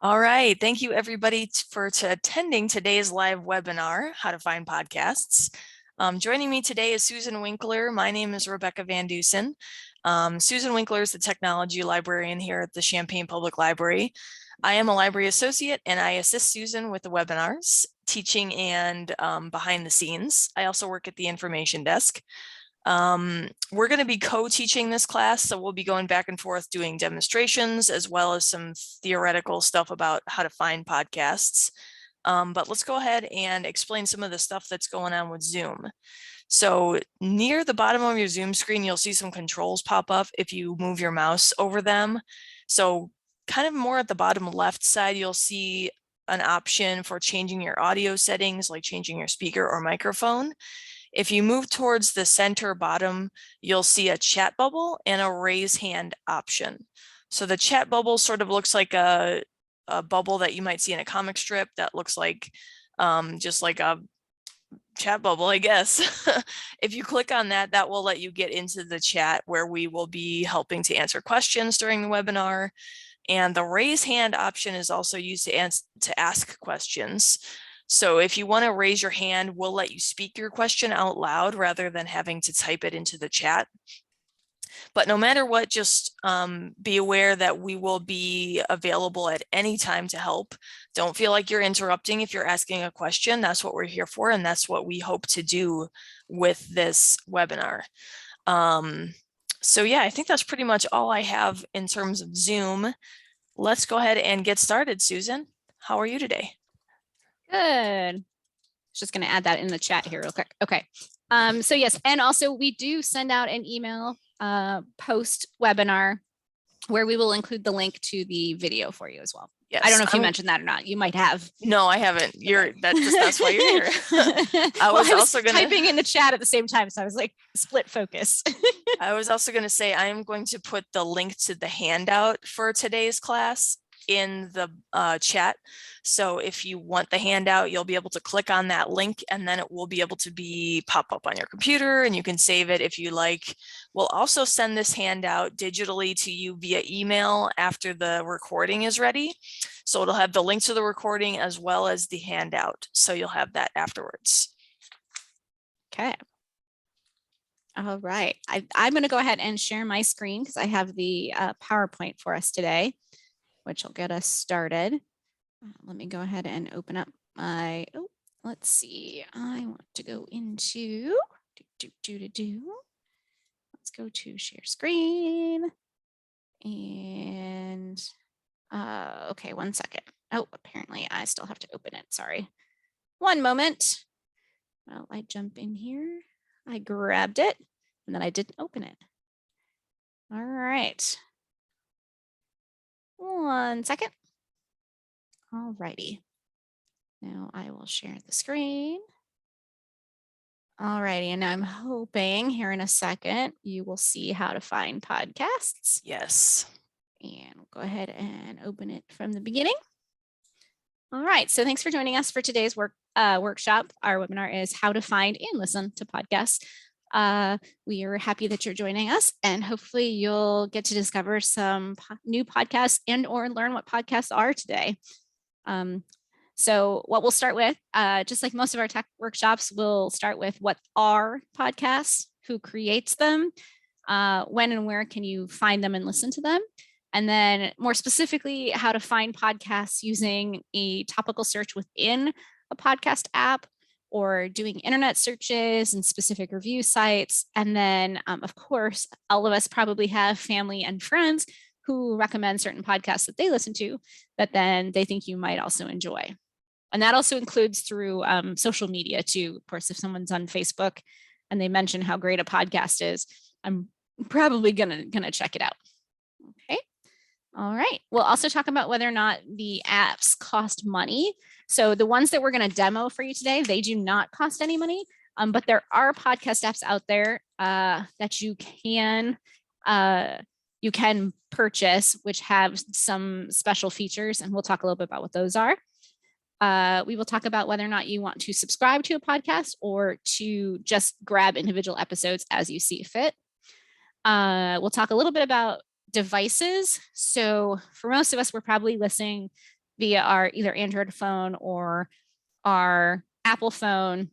All right. Thank you, everybody, for attending today's live webinar, How to Find Podcasts. Joining me today is Susan Winkler. My name is Rebecca Van Dusen. Susan Winkler is the technology librarian here at the Champaign Public Library. I am a library associate, and I assist Susan with the webinars, teaching, and behind the scenes. I also work at the information desk. We're going to be co-teaching this class, so we'll be going back and forth doing demonstrations as well as some theoretical stuff about how to find podcasts. But let's go ahead and explain some of the stuff that's going on with Zoom. So near the bottom of your Zoom screen, you'll see some controls pop up if you move your mouse over them. So kind of more at the bottom left side, you'll see an option for changing your audio settings, like changing your speaker or microphone. If you move towards the center bottom, you'll see a chat bubble and a raise hand option. So the chat bubble sort of looks like a bubble that you might see in a comic strip that looks like just like a chat bubble, I guess. If you click on that, that will let you get into the chat where we will be helping to answer questions during the webinar. And the raise hand option is also used to ask questions. So if you want to raise your hand, we'll let you speak your question out loud rather than having to type it into the chat. But no matter what, just be aware that we will be available at any time to help. Don't feel like you're interrupting if you're asking a question. That's what we're here for, and that's what we hope to do with this webinar. So yeah, I think that's pretty much all I have in terms of Zoom. Let's go ahead and get started. Susan, how are you today? Good. Just going to add that in the chat here real quick. Okay. So yes, and also we do send out an email post webinar where we will include the link to the video for you as well. Yes, I don't know if you mentioned that or not. You might have. No, I haven't. That's why you're here. I was also typing in the chat at the same time, so I was like split focus. I was also going to say I am going to put the link to the handout for today's class in the chat. So if you want the handout, you'll be able to click on that link and then it will be able to pop up on your computer and you can save it if you like. We'll also send this handout digitally to you via email after the recording is ready. So it'll have the link to the recording as well as the handout. So you'll have that afterwards. Okay. All right. I'm going to go ahead and share my screen because I have the PowerPoint for us today, which will get us started. Let me go ahead and open up my, let's see. I want to go into, let's go to share screen. And, okay, one second. Oh, apparently I still have to open it. Sorry. One moment. Well, I jump in here. I grabbed it and then I didn't open it. All right. One second. All righty. Now I will share the screen. All righty. And I'm hoping here in a second, you will see how to find podcasts. Yes. And we'll go ahead and open it from the beginning. All right. So thanks for joining us for today's workshop. Our webinar is how to find and listen to podcasts. We are happy that you're joining us and hopefully you'll get to discover some new podcasts and or learn what podcasts are today. So what we'll start with, just like most of our tech workshops, we'll start with what are podcasts, who creates them, when and where can you find them and listen to them. And then more specifically, how to find podcasts using a topical search within a podcast app or doing internet searches and specific review sites. And then, of course, all of us probably have family and friends who recommend certain podcasts that they listen to that then they think you might also enjoy. And that also includes through social media too. Of course, if someone's on Facebook and they mention how great a podcast is, I'm probably gonna check it out. Okay. All right. We'll also talk about whether or not the apps cost money. So the ones that we're going to demo for you today, they do not cost any money, but there are podcast apps out there that you can purchase, which have some special features, and we'll talk a little bit about what those are. We will talk about whether or not you want to subscribe to a podcast or to just grab individual episodes as you see fit. We'll talk a little bit about devices. So for most of us, we're probably listening via our either Android phone or our Apple phone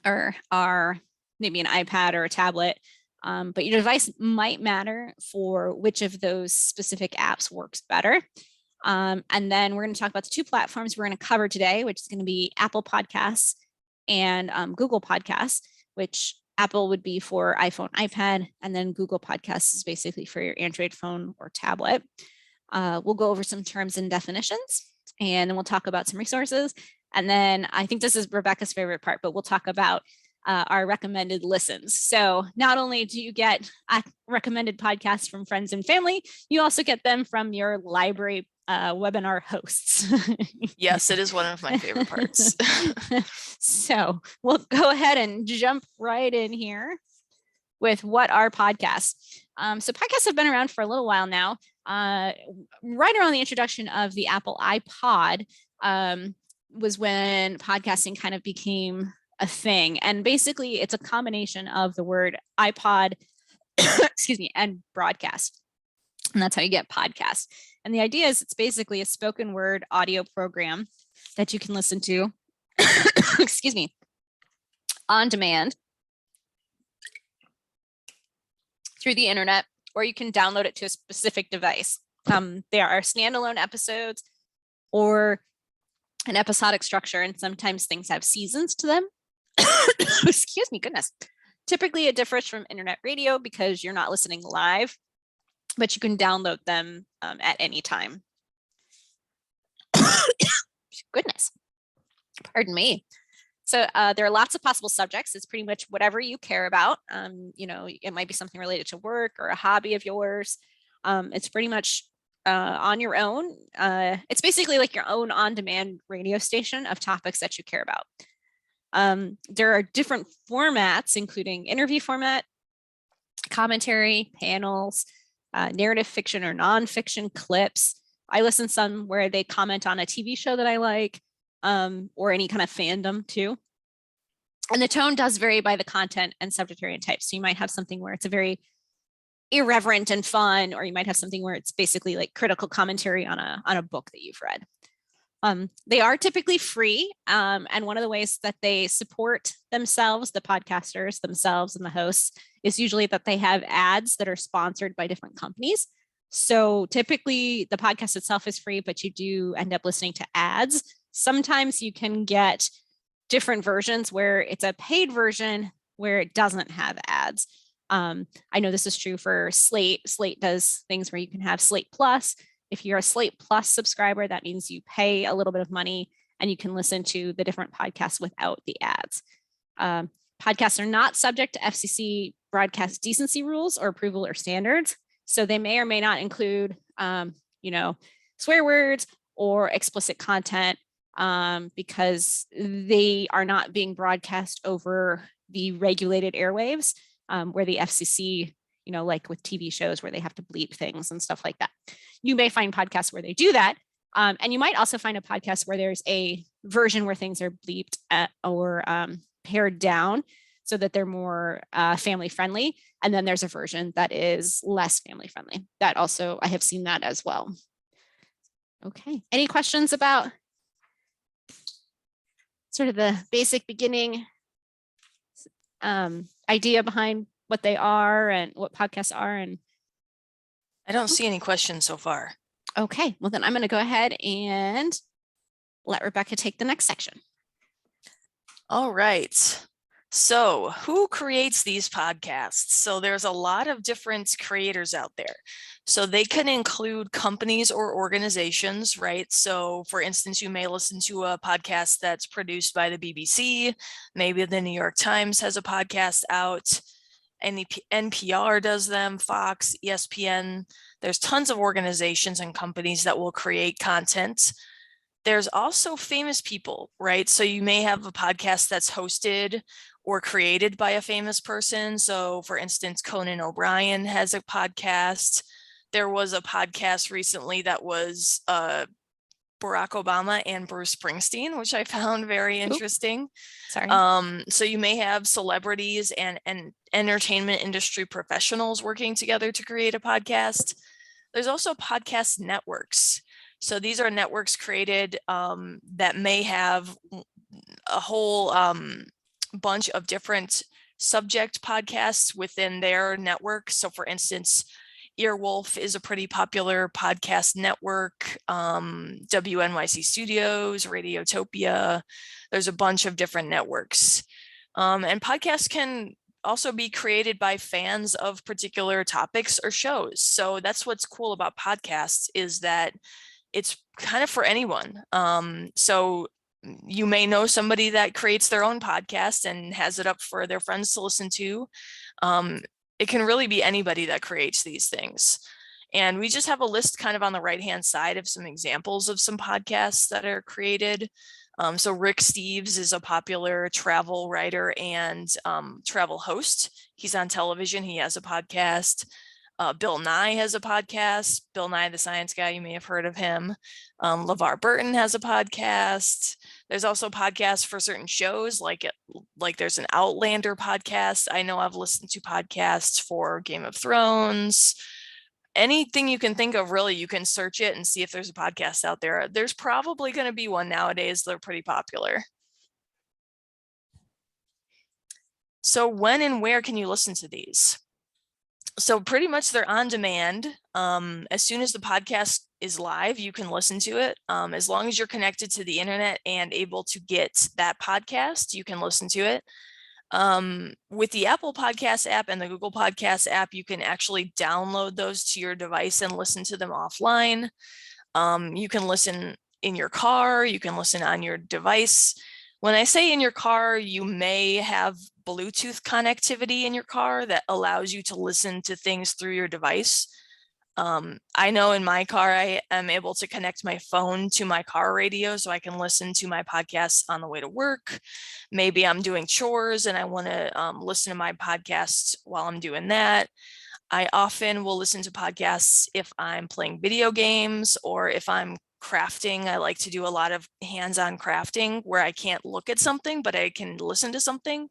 or our maybe an iPad or a tablet. But your device might matter for which of those specific apps works better. And then we're going to talk about the two platforms we're going to cover today, which is going to be Apple Podcasts and Google Podcasts, which Apple would be for iPhone, iPad, and then Google Podcasts is basically for your Android phone or tablet. We'll go over some terms and definitions, and then we'll talk about some resources. And then I think this is Rebecca's favorite part, but we'll talk about our recommended listens. So not only do you get recommended podcasts from friends and family, you also get them from your library webinar hosts. Yes, it is one of my favorite parts. So we'll go ahead and jump right in here with what are podcasts. So podcasts have been around for a little while now. Right around the introduction of the Apple iPod was when podcasting kind of became a thing. And basically it's a combination of the word iPod, excuse me, and broadcast. And that's how you get podcasts. And the idea is it's basically a spoken word audio program that you can listen to, excuse me, on demand through the internet, or you can download it to a specific device. There are standalone episodes or an episodic structure, and sometimes things have seasons to them. Excuse me, goodness. Typically it differs from internet radio because you're not listening live, but you can download them at any time. Goodness, pardon me. So there are lots of possible subjects. It's pretty much whatever you care about. You know, it might be something related to work or a hobby of yours. It's pretty much on your own. It's basically like your own on-demand radio station of topics that you care about. There are different formats, including interview format, commentary, panels, narrative fiction or nonfiction clips. I listen to some where they comment on a TV show that I like, or any kind of fandom too. And the tone does vary by the content and subject area type. So you might have something where it's a very irreverent and fun, or you might have something where it's basically like critical commentary on a book that you've read. They are typically free. And one of the ways that they support themselves, the podcasters themselves and the hosts, is usually that they have ads that are sponsored by different companies. So typically the podcast itself is free, but you do end up listening to ads. Sometimes you can get different versions where it's a paid version where it doesn't have ads. I know this is true for Slate. Slate does things where you can have Slate Plus. If you're a Slate Plus subscriber, that means you pay a little bit of money and you can listen to the different podcasts without the ads. Podcasts are not subject to FCC broadcast decency rules or approval or standards. So they may or may not include, swear words or explicit content because they are not being broadcast over the regulated airwaves where the FCC, like with TV shows where they have to bleep things and stuff like that. You may find podcasts where they do that. And you might also find a podcast where there's a version where things are bleeped or pared down so that they're more family friendly. And then there's a version that is less family friendly. That also, I have seen that as well. Okay, any questions about sort of the basic beginning idea behind what they are and what podcasts are? And I don't see any questions so far. Okay, well then I'm going to go ahead and let Rebecca take the next section. All right. So who creates these podcasts? So there's a lot of different creators out there. So they can include companies or organizations, right? So for instance, you may listen to a podcast that's produced by the BBC. Maybe the New York Times has a podcast out. NPR does them, Fox, ESPN. There's tons of organizations and companies that will create content. There's also famous people, right? So you may have a podcast that's hosted or created by a famous person. So for instance, Conan O'Brien has a podcast. There was a podcast recently that was Barack Obama and Bruce Springsteen, which I found very interesting. Sorry. So you may have celebrities and entertainment industry professionals working together to create a podcast. There's also podcast networks. So these are networks created that may have a whole bunch of different subject podcasts within their network. So for instance, Earwolf is a pretty popular podcast network, WNYC Studios, Radiotopia. There's a bunch of different networks. And podcasts can also be created by fans of particular topics or shows. So that's what's cool about podcasts, is that it's kind of for anyone. So you may know somebody that creates their own podcast and has it up for their friends to listen to. It can really be anybody that creates these things. And we just have a list kind of on the right-hand side of some examples of some podcasts that are created. So Rick Steves is a popular travel writer and travel host. He's on television. He has a podcast. Bill Nye has a podcast. Bill Nye, the Science Guy, you may have heard of him. LeVar Burton has a podcast. There's also podcasts for certain shows, like there's an Outlander podcast. I know I've listened to podcasts for Game of Thrones. Anything you can think of, really, you can search it and see if there's a podcast out there. There's probably going to be one nowadays. They're pretty popular. So when and where can you listen to these? So pretty much they're on demand. As soon as the podcast is live, you can listen to it. As long as you're connected to the internet and able to get that podcast, you can listen to it. With the Apple Podcast app and the Google Podcast app, you can actually download those to your device and listen to them offline. You can listen in your car, you can listen on your device. When I say in your car, you may have Bluetooth connectivity in your car that allows you to listen to things through your device. I know in my car, I am able to connect my phone to my car radio so I can listen to my podcasts on the way to work. Maybe I'm doing chores and I want to listen to my podcasts while I'm doing that. I often will listen to podcasts if I'm playing video games or if I'm crafting. I like to do a lot of hands-on crafting where I can't look at something, but I can listen to something.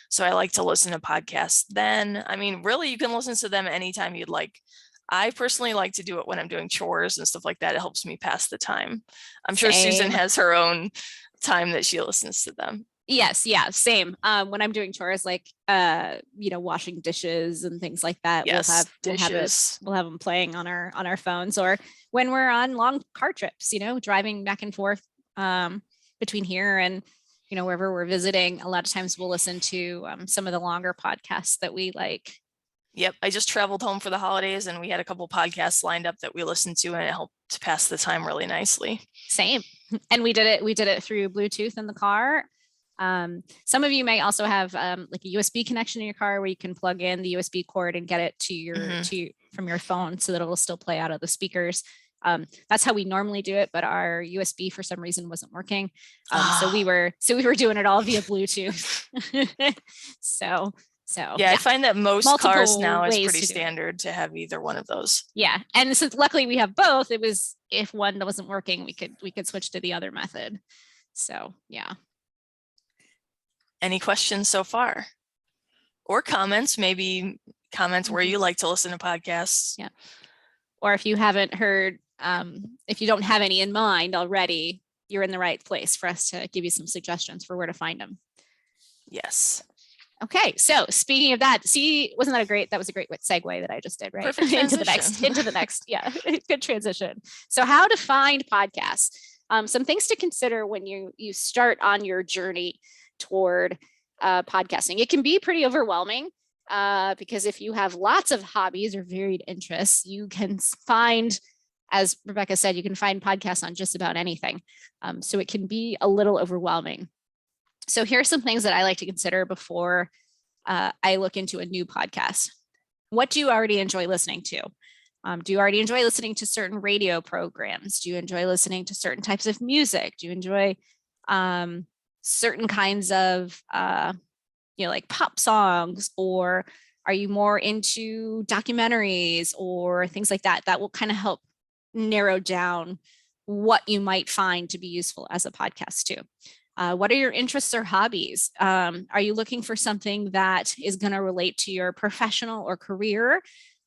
So I like to listen to podcasts then. I mean, really, you can listen to them anytime you'd like. I personally like to do it when I'm doing chores and stuff like that. It helps me pass the time. I'm sure Susan has her own time that she listens to them. Yes, yeah, same. When I'm doing chores, like washing dishes and things like that, yes, we'll have them playing on our phones, or when we're on long car trips, driving back and forth between here and wherever we're visiting. A lot of times we'll listen to some of the longer podcasts that we like. Yep, I just traveled home for the holidays and we had a couple podcasts lined up that we listened to, and it helped to pass the time really nicely. Same. And we did it through Bluetooth in the car. Some of you may also have like a USB connection in your car where you can plug in the USB cord and get it to your from your phone so that it will still play out of the speakers. That's how we normally do it, but our USB for some reason wasn't working. So we were doing it all via Bluetooth. So yeah, I find that most cars now is pretty standard to have either one of those. Yeah, and since luckily we have both, it was, if one wasn't working, we could switch to the other method. So yeah. Any questions so far? Or comments, maybe comments where you like to listen to podcasts. Yeah. Or if you haven't heard, if you don't have any in mind already, you're in the right place for us to give you some suggestions for where to find them. Yes. Okay, so speaking of that, wasn't that that was a great segue that I just did, right? Perfect into the next, yeah, good transition. So how to find podcasts. Some things to consider when you start on your journey toward podcasting. It can be pretty overwhelming because if you have lots of hobbies or varied interests, you can find, as Rebecca said, you can find podcasts on just about anything. So it can be a little overwhelming. So here are some things that I like to consider before I look into a new podcast. What do you already enjoy listening to? Do you already enjoy listening to certain radio programs? Do you enjoy listening to certain types of music? Do you enjoy certain kinds of, like pop songs? Or are you more into documentaries or things like that? That will kind of help narrow down what you might find to be useful as a podcast too. What are your interests or hobbies? Are you looking for something that is going to relate to your professional or career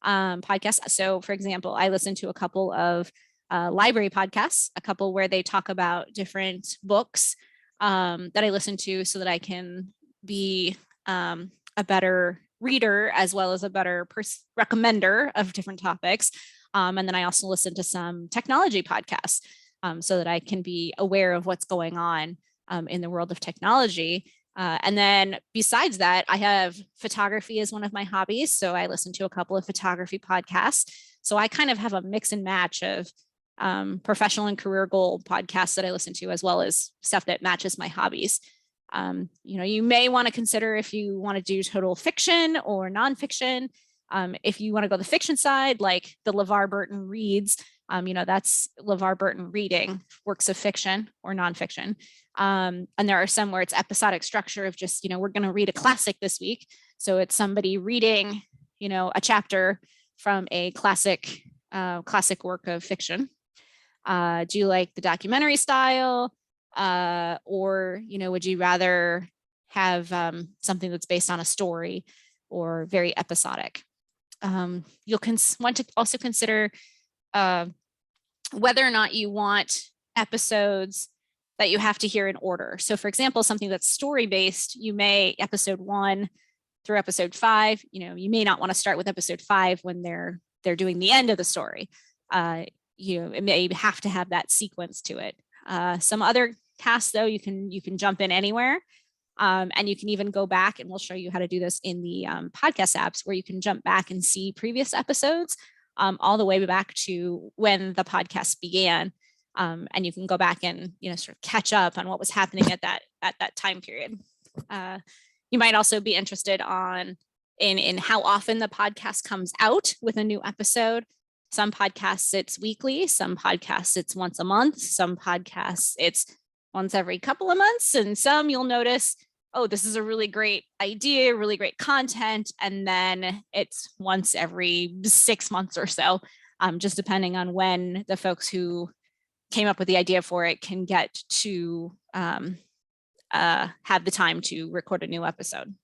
podcast? So for example, I listen to a couple of library podcasts, a couple where they talk about different books that I listen to so that I can be a better reader as well as a better recommender of different topics. And then I also listen to some technology podcasts so that I can be aware of what's going on in the world of technology. And then besides that, I have photography as one of my hobbies. So I listen to a couple of photography podcasts. So I kind of have a mix and match of professional and career goal podcasts that I listen to, as well as stuff that matches my hobbies. You may want to consider if you want to do total fiction or nonfiction. If you want to go the fiction side, like the LeVar Burton reads, that's LeVar Burton reading works of fiction or nonfiction. And there are some where it's episodic structure of just, we're going to read a classic this week. So it's somebody reading, a chapter from a classic work of fiction. Do you like the documentary style? Or, would you rather have something that's based on a story or very episodic? You'll want to also consider whether or not you want episodes that you have to hear in order. So for example, something that's story-based, you may episode 1 through episode 5, you may not want to start with episode 5 when they're doing the end of the story. It may have to have that sequence to it. Some other casts though, you can jump in anywhere. And you can even go back, and we'll show you how to do this in the podcast apps, where you can jump back and see previous episodes all the way back to when the podcast began. And you can go back and sort of catch up on what was happening at that time period. You might also be interested in how often the podcast comes out with a new episode. Some podcasts it's weekly, some podcasts it's once a month, some podcasts it's once every couple of months, and some you'll notice, oh, this is a really great idea, really great content, and then it's once every 6 months or so, just depending on when the folks who came up with the idea for it can get to have the time to record a new episode.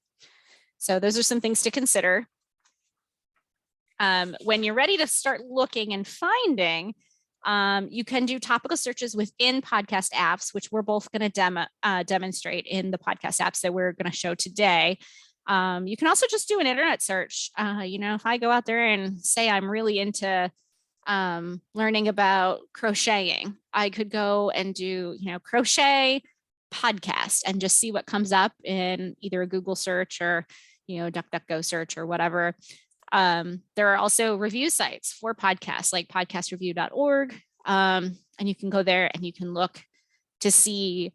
So those are some things to consider. When you're ready to start looking and finding, you can do topical searches within podcast apps, which we're both going to demonstrate in the podcast apps that we're going to show today. You can also just do an internet search. If I go out there and say I'm really into learning about crocheting, I could go and do, crochet podcast and just see what comes up in either a Google search or, DuckDuckGo search or whatever. There are also review sites for podcasts like podcastreview.org. And you can go there and you can look to see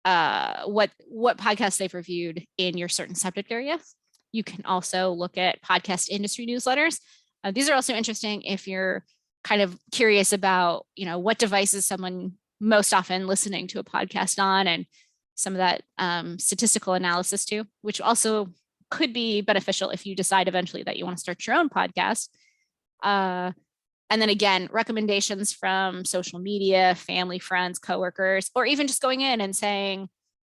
what podcasts they've reviewed in your certain subject area. You can also look at podcast industry newsletters. These are also interesting if you're kind of curious about, what devices someone most often listening to a podcast on, and some of that statistical analysis too, which also could be beneficial if you decide eventually that you want to start your own podcast. And then again, recommendations from social media, family, friends, coworkers, or even just going in and saying,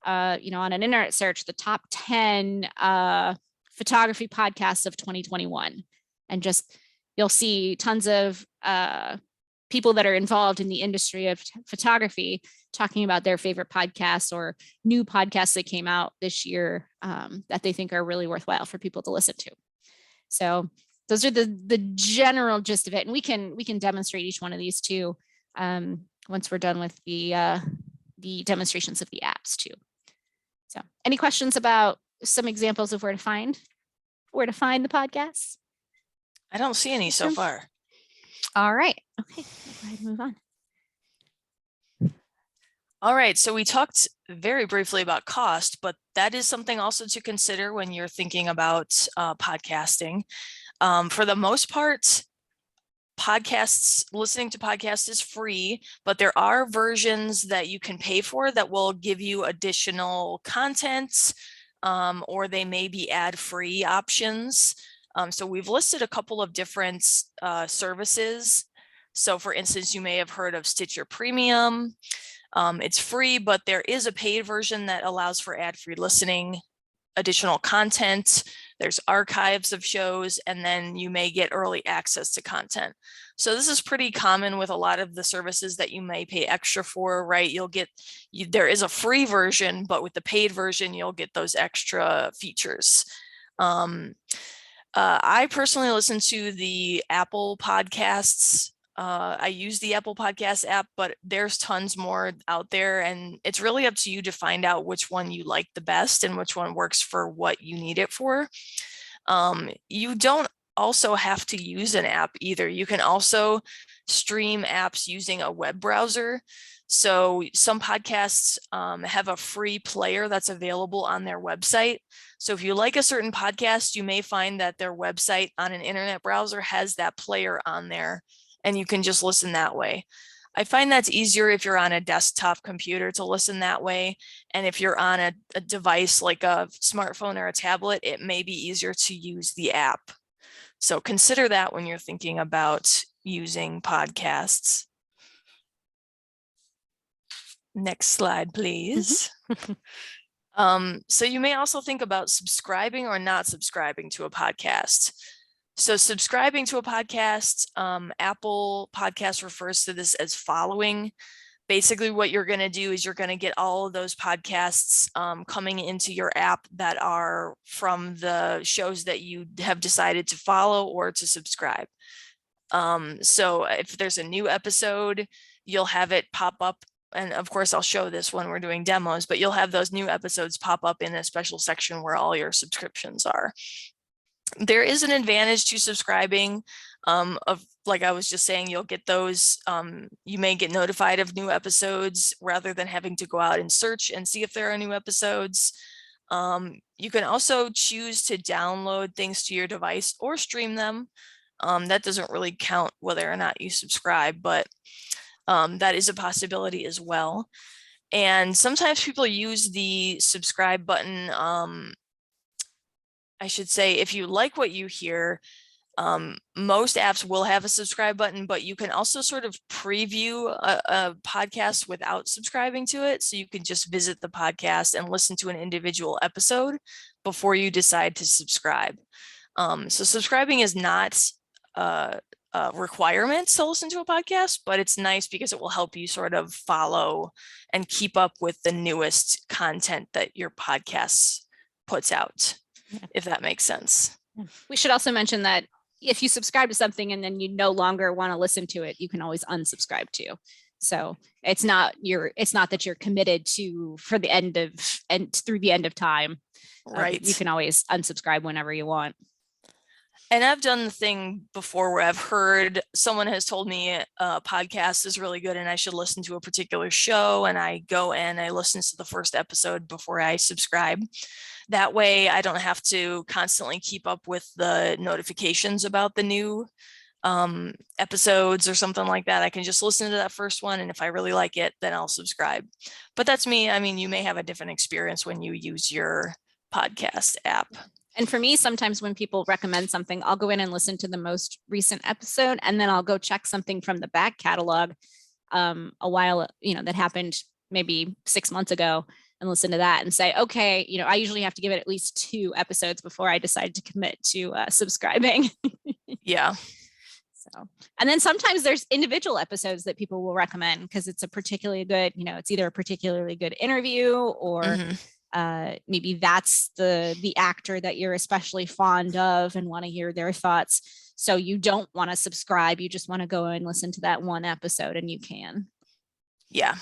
on an internet search, the top 10 photography podcasts of 2021. And just, you'll see tons of people that are involved in the industry of photography talking about their favorite podcasts or new podcasts that came out this year that they think are really worthwhile for people to listen to. So those are the general gist of it. And we can demonstrate each one of these too once we're done with the demonstrations of the apps too. So any questions about some examples of where to find the podcasts? I don't see any so far. All right. Okay, we'll go ahead and move on. All right, so we talked very briefly about cost, but that is something also to consider when you're thinking about podcasting. For the most part, listening to podcasts is free, but there are versions that you can pay for that will give you additional content, or they may be ad-free options. So we've listed a couple of different services. So for instance, you may have heard of Stitcher Premium. It's free, but there is a paid version that allows for ad-free listening. additional content, there's archives of shows, and then you may get early access to content. So this is pretty common with a lot of the services that you may pay extra for, right? There is a free version, but with the paid version, you'll get those extra features. I personally listen to the Apple Podcasts. I use the Apple Podcast app, but there's tons more out there, and it's really up to you to find out which one you like the best and which one works for what you need it for. You don't also have to use an app either. You can also stream apps using a web browser. So some podcasts have a free player that's available on their website. So if you like a certain podcast, you may find that their website on an internet browser has that player on there, and you can just listen that way. I find that's easier if you're on a desktop computer to listen that way. And if you're on a device like a smartphone or a tablet, it may be easier to use the app. So consider that when you're thinking about using podcasts. Next slide, please. So you may also think about subscribing or not subscribing to a podcast. So subscribing to a podcast, Apple Podcast refers to this as following. Basically, what you're going to do is you're going to get all of those podcasts coming into your app that are from the shows that you have decided to follow or to subscribe. So if there's a new episode, you'll have it pop up. And of course, I'll show this when we're doing demos, but you'll have those new episodes pop up in a special section where all your subscriptions are. There is an advantage to subscribing. Like I was just saying, you'll get those, you may get notified of new episodes rather than having to go out and search and see if there are new episodes. You can also choose to download things to your device or stream them. That doesn't really count whether or not you subscribe, but that is a possibility as well. And sometimes people use the subscribe button. I should say, if you like what you hear, most apps will have a subscribe button, but you can also sort of preview a podcast without subscribing to it. So you can just visit the podcast and listen to an individual episode before you decide to subscribe. So subscribing is not a requirement to listen to a podcast, but it's nice because it will help you sort of follow and keep up with the newest content that your podcast puts out, if that makes sense. We should also mention that if you subscribe to something and then you no longer want to listen to it, you can always unsubscribe to. So it's not that you're committed to through the end of time. Right. You can always unsubscribe whenever you want. And I've done the thing before where I've heard someone has told me a podcast is really good and I should listen to a particular show, and I go and I listen to the first episode before I subscribe. That way I don't have to constantly keep up with the notifications about the new episodes or something like that. I can just listen to that first one, and if I really like it, then I'll subscribe. But that's me. I mean, you may have a different experience when you use your podcast app. And for me, sometimes when people recommend something, I'll go in and listen to the most recent episode, and then I'll go check something from the back catalog a while, that happened maybe 6 months ago, and listen to that and say, okay, I usually have to give it at least 2 episodes before I decide to commit to subscribing. Yeah. So, and then sometimes there's individual episodes that people will recommend because it's a particularly good, it's either a particularly good interview or maybe that's the actor that you're especially fond of and want to hear their thoughts. So you don't want to subscribe. You just want to go and listen to that one episode, and you can. Yeah.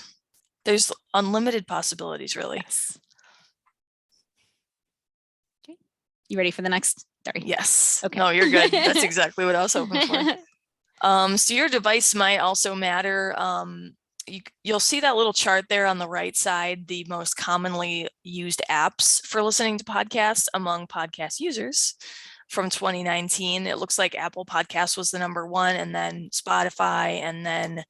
There's unlimited possibilities, really. Yes. Okay. You ready for the next? Sorry. Yes. Okay. No, you're good. That's exactly what I was hoping for. So your device might also matter. You'll see that little chart there on the right side, the most commonly used apps for listening to podcasts among podcast users from 2019. It looks like Apple Podcasts was the number 1, and then Spotify, and then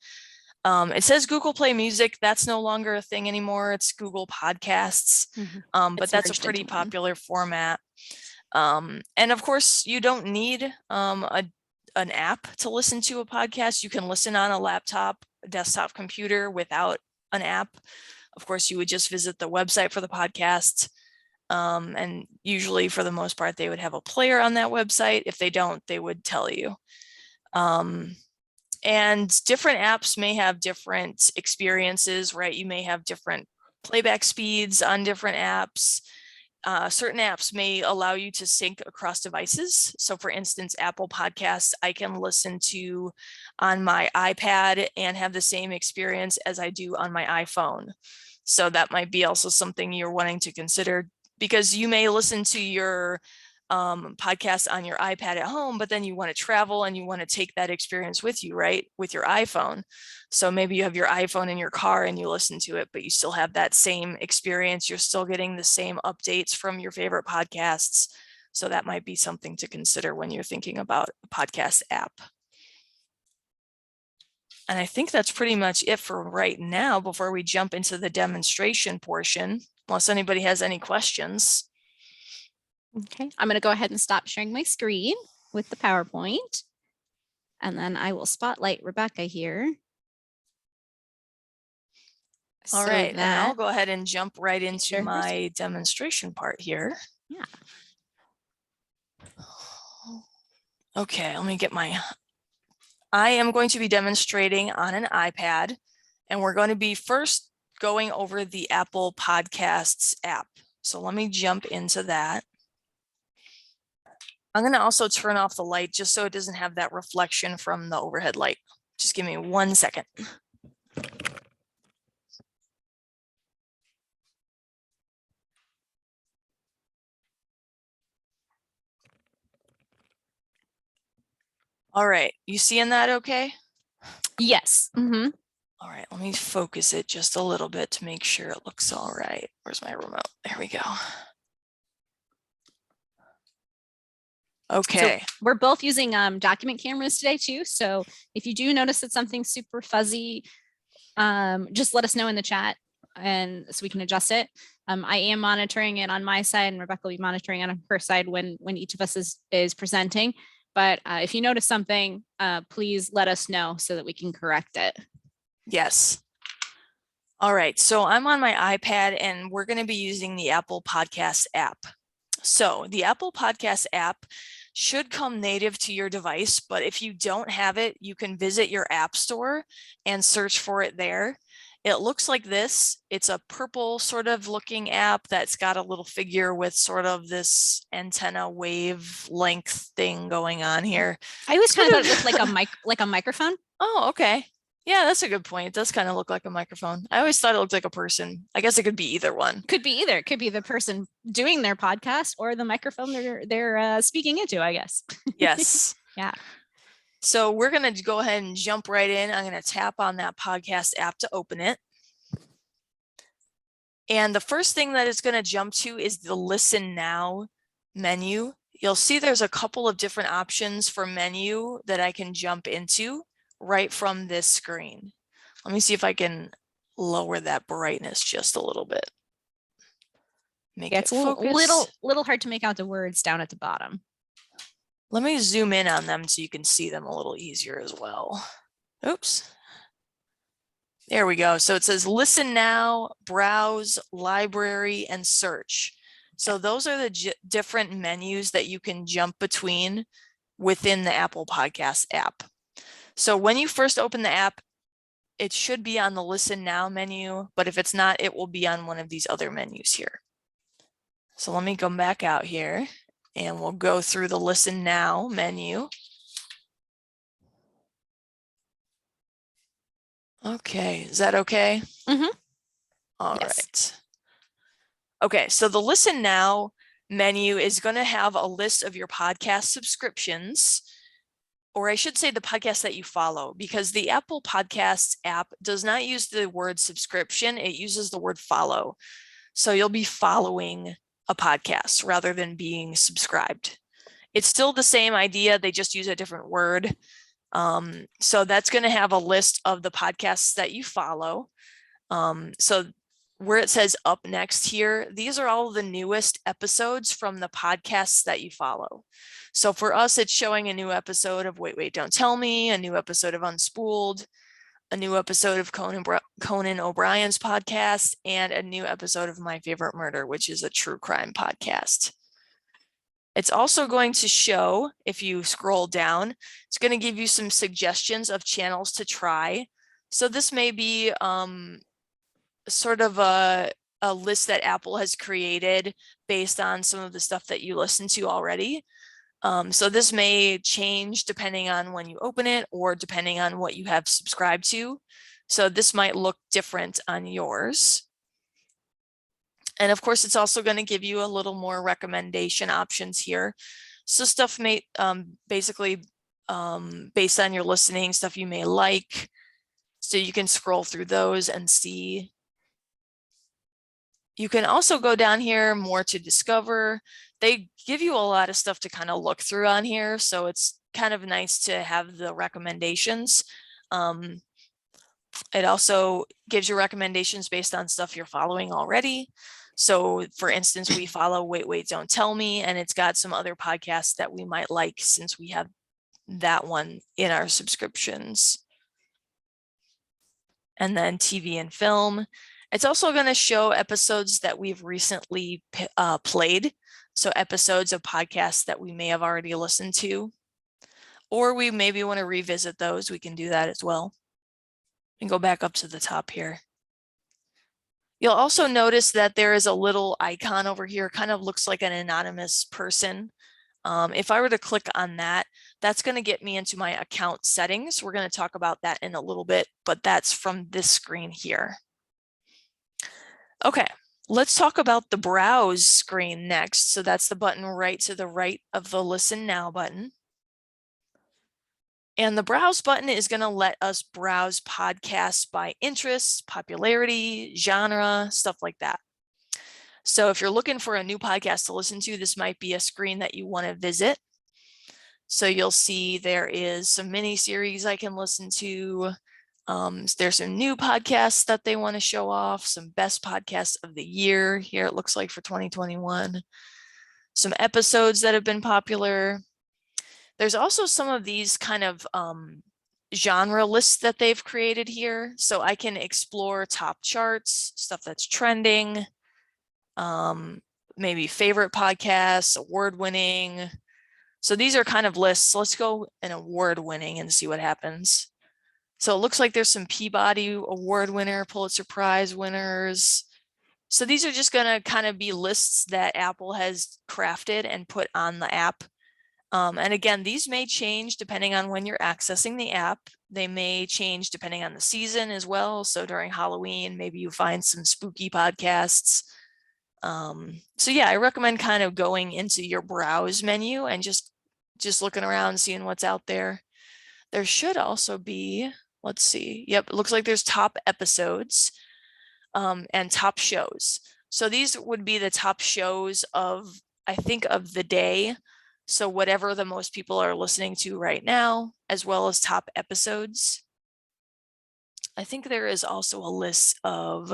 it says Google Play Music. That's no longer a thing anymore. It's Google Podcasts, but that's a pretty popular format. And of course, you don't need an app to listen to a podcast. You can listen on a laptop, a desktop computer without an app. Of course, you would just visit the website for the podcast. And usually for the most part, they would have a player on that website. If they don't, they would tell you. And different apps may have different experiences, right? You may have different playback speeds on different apps. Certain apps may allow you to sync across devices. So for instance, Apple Podcasts, I can listen to on my iPad and have the same experience as I do on my iPhone. So that might be also something you're wanting to consider, because you may listen to your podcast on your iPad at home, but then you want to travel and you want to take that experience with you, right? With your iPhone. So maybe you have your iPhone in your car and you listen to it, but you still have that same experience. You're still getting the same updates from your favorite podcasts. So that might be something to consider when you're thinking about a podcast app. And I think that's pretty much it for right now before we jump into the demonstration portion, unless anybody has any questions. Okay, I'm going to go ahead and stop sharing my screen with the PowerPoint. And then I will spotlight Rebecca here. All right, and I'll go ahead and jump right into my demonstration part here. Yeah. Okay, let me get I am going to be demonstrating on an iPad, and we're going to be first going over the Apple Podcasts app. So let me jump into that. I'm going to also turn off the light just so it doesn't have that reflection from the overhead light. Just give me 1 second. All right, you seeing that okay? Yes. Mm-hmm. All right, let me focus it just a little bit to make sure it looks all right. Where's my remote? There we go. Okay. So we're both using document cameras today too. So if you do notice that something's super fuzzy, just let us know in the chat and so we can adjust it. I am monitoring it on my side and Rebecca will be monitoring it on her side when each of us is presenting. But if you notice something, please let us know so that we can correct it. Yes. All right, so I'm on my iPad and we're going to be using the Apple Podcasts app. So the Apple Podcasts app should come native to your device, but if you don't have it, you can visit your app store and search for it there. It looks like this. It's a purple sort of looking app that's got a little figure with sort of this antenna wave length thing going on here. I always kind of thought it looked like a microphone. Oh, okay. Yeah, that's a good point. It does kind of look like a microphone. I always thought it looked like a person. I guess it could be either one. Could be either. It could be the person doing their podcast or the microphone they're speaking into, I guess. Yes. Yeah. So we're going to go ahead and jump right in. I'm going to tap on that podcast app to open it. And the first thing that it's going to jump to is the Listen Now menu. You'll see there's a couple of different options for menu that I can jump into right from this screen. Let me see if I can lower that brightness just a little bit. Make it focus. It's a little hard to make out the words down at the bottom. Let me zoom in on them so you can see them a little easier as well. Oops. There we go. So it says Listen Now, Browse, Library, and Search. So those are the different menus that you can jump between within the Apple Podcasts app. So when you first open the app, it should be on the Listen Now menu, but if it's not, it will be on one of these other menus here. So let me go back out here and we'll go through the Listen Now menu. Okay, is that okay? Mm-hmm. All right. Okay, so the Listen Now menu is going to have a list of your podcast subscriptions, or I should say the podcasts that you follow, because the Apple Podcasts app does not use the word subscription, it uses the word follow. So you'll be following a podcast rather than being subscribed. It's still the same idea, they just use a different word. So that's going to have a list of the podcasts that you follow. So where it says up next here, these are all the newest episodes from the podcasts that you follow. So for us, it's showing a new episode of Wait, Wait, Don't Tell Me, a new episode of Unspooled, a new episode of Conan O'Brien's podcast, and a new episode of My Favorite Murder, which is a true crime podcast. It's also going to show, if you scroll down, it's going to give you some suggestions of channels to try. So this may be sort of a list that Apple has created based on some of the stuff that you listen to already. So this may change depending on when you open it or depending on what you have subscribed to. So this might look different on yours. And of course, it's also going to give you a little more recommendation options here. So stuff may basically based on your listening, stuff you may like. So you can scroll through those and see. You can also go down here more to discover. They give you a lot of stuff to kind of look through on here. So it's kind of nice to have the recommendations. It also gives you recommendations based on stuff you're following already. So for instance, we follow Wait, Don't Tell Me, and it's got some other podcasts that we might like since we have that one in our subscriptions. And then TV and film. It's also going to show episodes that we've recently played. So episodes of podcasts that we may have already listened to, or we maybe want to revisit those. We can do that as well. And go back up to the top here. You'll also notice that there is a little icon over here, kind of looks like an anonymous person. If I were to click on that, that's going to get me into my account settings. We're going to talk about that in a little bit, but that's from this screen here. Okay, let's talk about the browse screen next. So that's the button right to the right of the Listen Now button. And the browse button is going to let us browse podcasts by interest, popularity, genre, stuff like that. So if you're looking for a new podcast to listen to, this might be a screen that you want to visit. So you'll see there is some mini series I can listen to. There's some new podcasts that they want to show off, some best podcasts of the year here, it looks like, for 2021. Some episodes that have been popular. There's also some of these kind of genre lists that they've created here. So I can explore top charts, stuff that's trending, maybe favorite podcasts, award-winning. So these are kind of lists. Let's go in award-winning and see what happens. So it looks like there's some Peabody Award winner, Pulitzer Prize winners. So these are just going to kind of be lists that Apple has crafted and put on the app. And again, these may change depending on when you're accessing the app. They may change depending on the season as well. So during Halloween, maybe you find some spooky podcasts. So yeah, I recommend kind of going into your browse menu and just looking around, seeing what's out there. There should also be, let's see. Yep, it looks like there's top episodes and top shows. So these would be the top shows of, I think, of the day. So whatever the most people are listening to right now, as well as top episodes. I think there is also a list of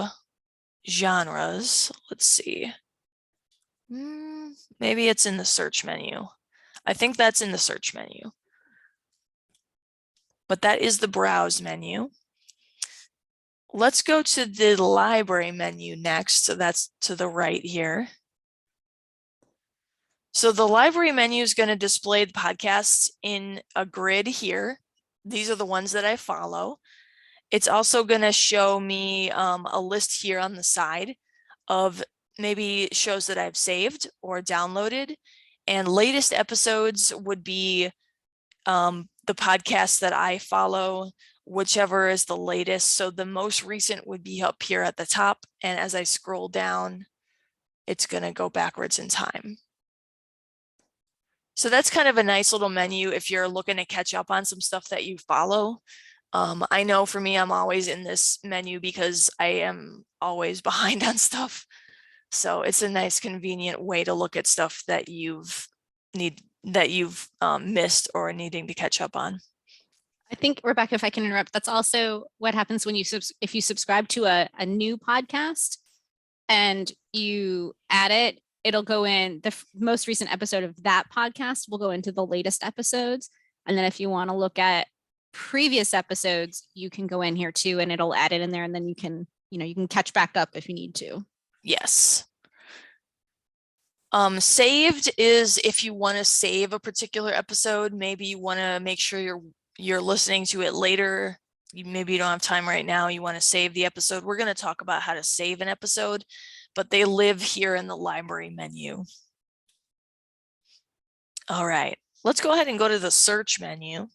genres. Let's see. Maybe it's in the search menu. I think that's in the search menu. But that is the browse menu. Let's go to the library menu next. So that's to the right here. So the library menu is going to display the podcasts in a grid here. These are the ones that I follow. It's also going to show me a list here on the side of maybe shows that I've saved or downloaded. And latest episodes would be the podcasts that I follow, whichever is the latest. So the most recent would be up here at the top. And as I scroll down, it's going to go backwards in time. So that's kind of a nice little menu if you're looking to catch up on some stuff that you follow. I know for me, I'm always in this menu because I am always behind on stuff. So it's a nice, convenient way to look at stuff that you've missed or needing to catch up on. I think, Rebecca, if I can interrupt, that's also what happens when if you subscribe to a new podcast and you add it, it'll go in the most recent episode of that podcast will go into the latest episodes. And then if you want to look at previous episodes, you can go in here too, and it'll add it in there, and then you can catch back up if you need to. Yes. Saved is if you want to save a particular episode, maybe you want to make sure you're listening to it later. Maybe you don't have time right now. You want to save the episode. We're going to talk about how to save an episode, but they live here in the library menu. All right, let's go ahead and go to the search menu.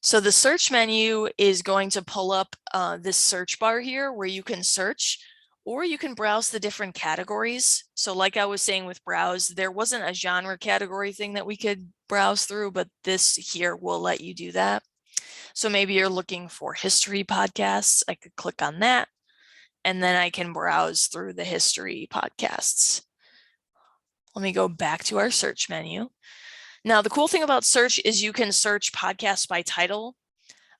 So the search menu is going to pull up this search bar here where you can search, or you can browse the different categories. So like I was saying with browse, there wasn't a genre category thing that we could browse through, but this here will let you do that. So maybe you're looking for history podcasts. I could click on that, and then I can browse through the history podcasts. Let me go back to our search menu. Now, the cool thing about search is you can search podcasts by title,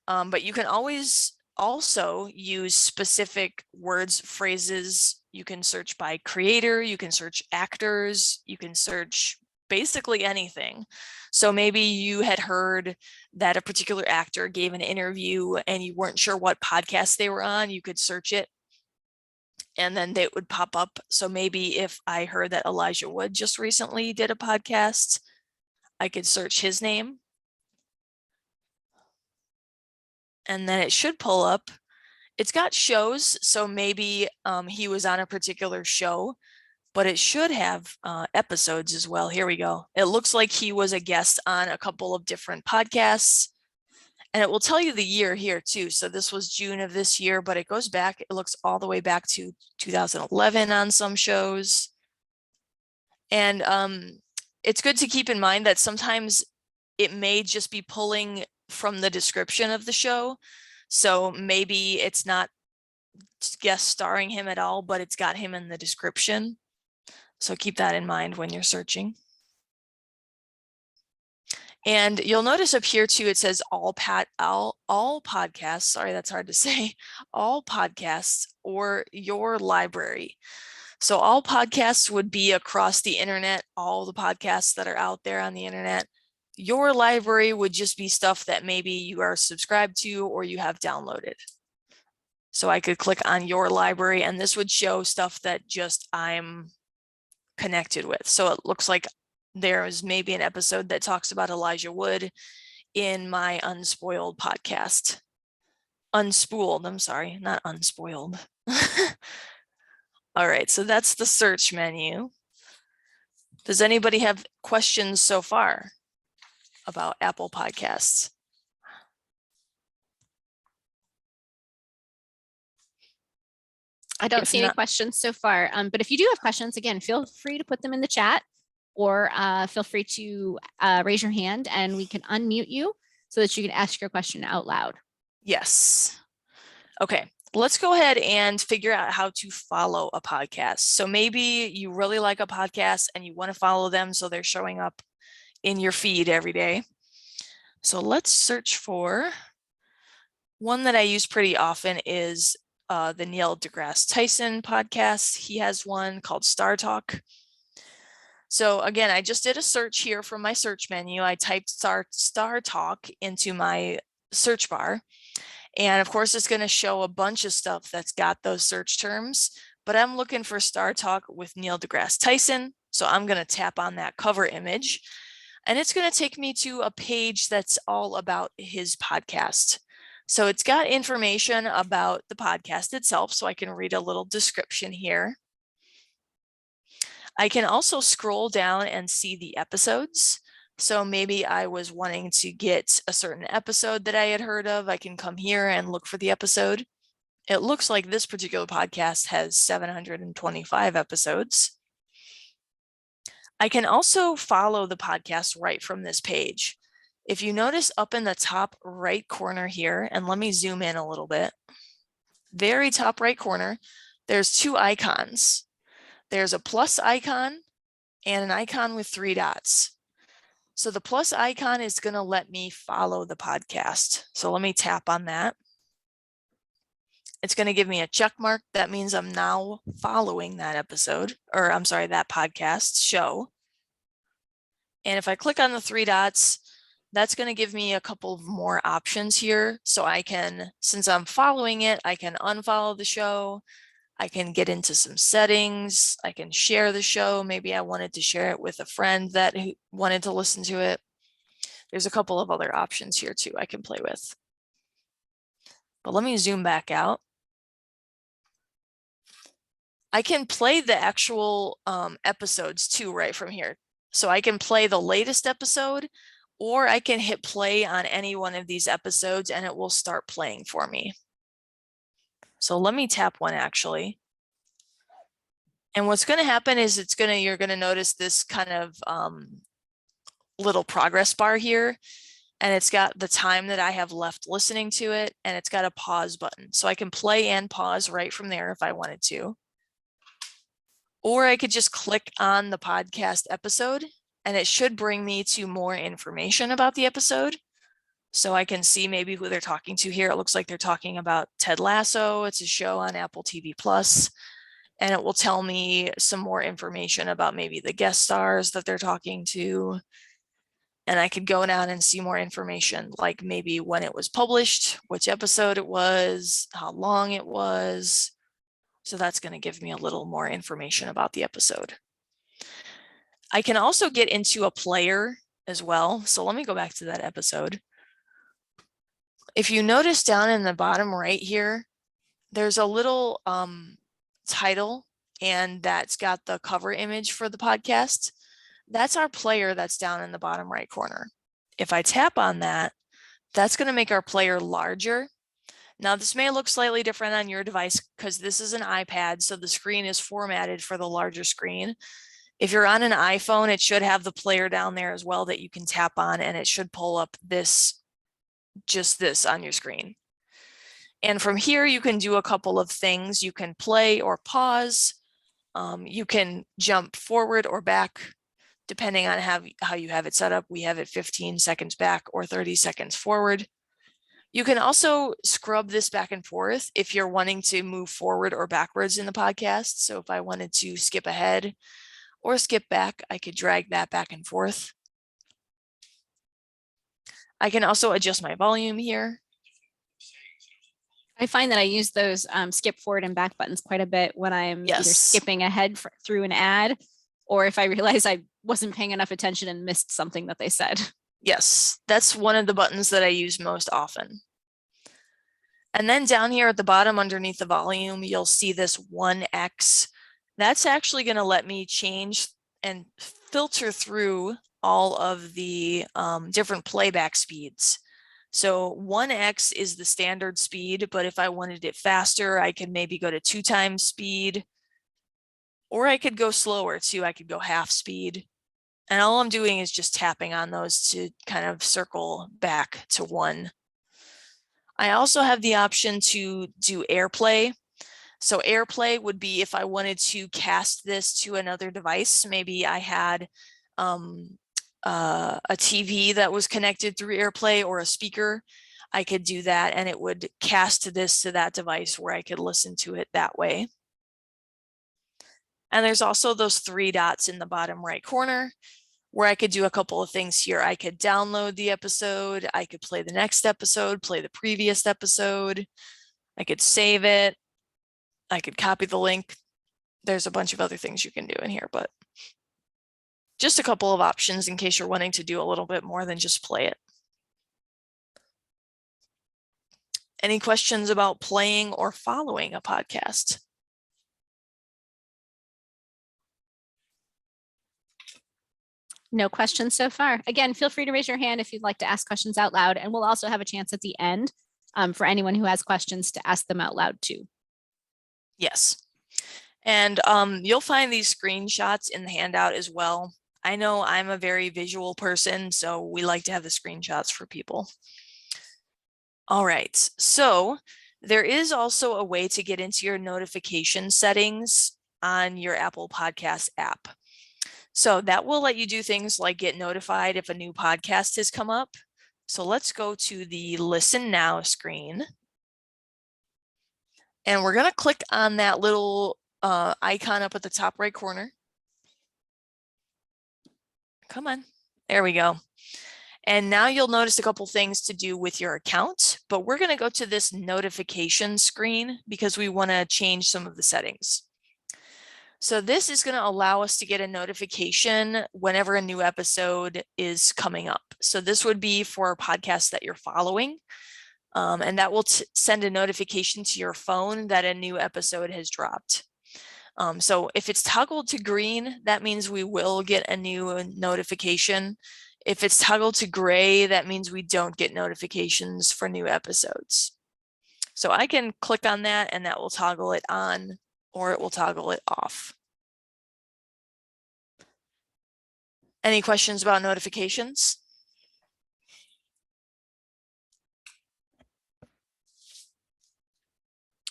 but you can always also use specific words, phrases. You can search by creator, you can search actors, you can search basically anything. So maybe you had heard that a particular actor gave an interview and you weren't sure what podcast they were on, you could search it and then they would pop up. So maybe if I heard that Elijah Wood just recently did a podcast, I could search his name. And then it should pull up. It's got shows, so maybe he was on a particular show, but it should have episodes as well. Here we go. It looks like he was a guest on a couple of different podcasts, and it will tell you the year here too. So this was June of this year, but it goes back, it looks all the way back to 2011 on some shows. And it's good to keep in mind that sometimes it may just be pulling from the description of the show. So maybe it's not guest starring him at all, but it's got him in the description. So keep that in mind when you're searching. And you'll notice up here too, it says all podcasts, sorry, that's hard to say, all podcasts or your library. So all podcasts would be across the internet, all the podcasts that are out there on the internet. Your library would just be stuff that maybe you are subscribed to or you have downloaded. So I could click on your library and this would show stuff that just I'm connected with. So it looks like there is maybe an episode that talks about Elijah Wood in my Unspoiled podcast. Unspooled, I'm sorry, not unspoiled. All right, so that's the search menu. Does anybody have questions so far about Apple Podcasts? I don't see any questions so far, but if you do have questions, again, feel free to put them in the chat or feel free to raise your hand and we can unmute you so that you can ask your question out loud. Yes. Okay, let's go ahead and figure out how to follow a podcast. So maybe you really like a podcast and you want to follow them so they're showing up in your feed every day. So let's search for one that I use pretty often is the Neil deGrasse Tyson podcast. He has one called Star Talk. So again, I just did a search here from my search menu. I typed Star Talk into my search bar. And of course, it's going to show a bunch of stuff that's got those search terms, but I'm looking for Star Talk with Neil deGrasse Tyson. So I'm going to tap on that cover image and it's going to take me to a page that's all about his podcast. So it's got information about the podcast itself, so I can read a little description here. I can also scroll down and see the episodes. So maybe I was wanting to get a certain episode that I had heard of. I can come here and look for the episode. It looks like this particular podcast has 725 episodes. I can also follow the podcast right from this page. If you notice up in the top right corner here, and let me zoom in a little bit, very top right corner, there's two icons. There's a plus icon and an icon with 3 dots. So the plus icon is going to let me follow the podcast. So let me tap on that. It's going to give me a check mark. That means I'm now following that episode, or I'm sorry, that podcast show. And if I click on the 3 dots, that's going to give me a couple of more options here. So I can, since I'm following it, I can unfollow the show. I can get into some settings. I can share the show. Maybe I wanted to share it with a friend that wanted to listen to it. There's a couple of other options here too I can play with. But let me zoom back out. I can play the actual episodes too right from here. So I can play the latest episode, or I can hit play on any one of these episodes and it will start playing for me. So let me tap one actually. And what's going to happen is you're going to notice this kind of little progress bar here. And it's got the time that I have left listening to it, and it's got a pause button. So I can play and pause right from there if I wanted to. Or I could just click on the podcast episode and it should bring me to more information about the episode. So I can see maybe who they're talking to here. It looks like they're talking about Ted Lasso. It's a show on Apple TV Plus, and it will tell me some more information about maybe the guest stars that they're talking to. And I could go down and see more information, like maybe when it was published, which episode it was, how long it was. So that's going to give me a little more information about the episode. I can also get into a player as well. So let me go back to that episode. If you notice down in the bottom right here, there's a little title, and that's got the cover image for the podcast. That's our player that's down in the bottom right corner. If I tap on that, that's going to make our player larger. Now, this may look slightly different on your device because this is an iPad, so the screen is formatted for the larger screen. If you're on an iPhone, it should have the player down there as well that you can tap on, and it should pull up just this on your screen. And from here, you can do a couple of things. You can play or pause. You can jump forward or back, depending on how you have it set up. We have it 15 seconds back or 30 seconds forward. You can also scrub this back and forth if you're wanting to move forward or backwards in the podcast. So if I wanted to skip ahead or skip back, I could drag that back and forth. I can also adjust my volume here. I find that I use those skip forward and back buttons quite a bit when I'm either skipping ahead through an ad, or if I realize I wasn't paying enough attention and missed something that they said. Yes, that's one of the buttons that I use most often. And then down here at the bottom underneath the volume, you'll see this 1x. That's actually going to let me change and filter through all of the different playback speeds. So 1x is the standard speed, but if I wanted it faster, I could maybe go to 2 times speed, or I could go slower too. I could go half speed. And all I'm doing is just tapping on those to kind of circle back to 1. I also have the option to do Airplay. So Airplay would be if I wanted to cast this to another device. Maybe I had a TV that was connected through Airplay or a speaker. I could do that and it would cast this to that device where I could listen to it that way. And there's also those 3 dots in the bottom right corner where I could do a couple of things here. I could download the episode. I could play the next episode, play the previous episode. I could save it. I could copy the link. There's a bunch of other things you can do in here, but just a couple of options in case you're wanting to do a little bit more than just play it. Any questions about playing or following a podcast? No questions so far. Again, feel free to raise your hand if you'd like to ask questions out loud, and we'll also have a chance at the end for anyone who has questions to ask them out loud too. Yes. And you'll find these screenshots in the handout as well. I know I'm a very visual person, so we like to have the screenshots for people. All right, so there is also a way to get into your notification settings on your Apple Podcast app. So that will let you do things like get notified if a new podcast has come up. So let's go to the Listen Now screen. And we're going to click on that little icon up at the top right corner. Come on. There we go. And now you'll notice a couple things to do with your account, but we're going to go to this notification screen because we want to change some of the settings. So this is going to allow us to get a notification whenever a new episode is coming up. So this would be for podcasts that you're following, and that will send a notification to your phone that a new episode has dropped. So if it's toggled to green, that means we will get a new notification. If it's toggled to gray, that means we don't get notifications for new episodes. So I can click on that and that will toggle it on, or it will toggle it off. Any questions about notifications?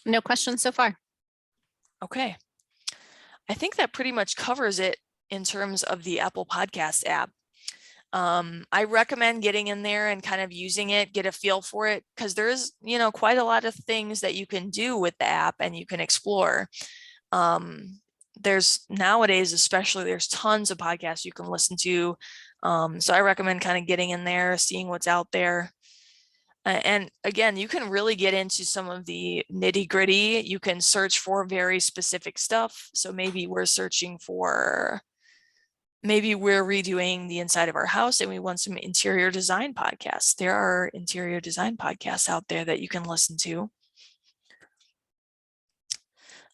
No questions so far. Okay. I think that pretty much covers it in terms of the Apple Podcast app. I recommend getting in there and kind of using it, get a feel for it, because there's, quite a lot of things that you can do with the app and you can explore. There's nowadays, especially, there's tons of podcasts you can listen to. So I recommend kind of getting in there, seeing what's out there. And again, you can really get into some of the nitty gritty. You can search for very specific stuff. So maybe we're redoing the inside of our house and we want some interior design podcasts. There are interior design podcasts out there that you can listen to.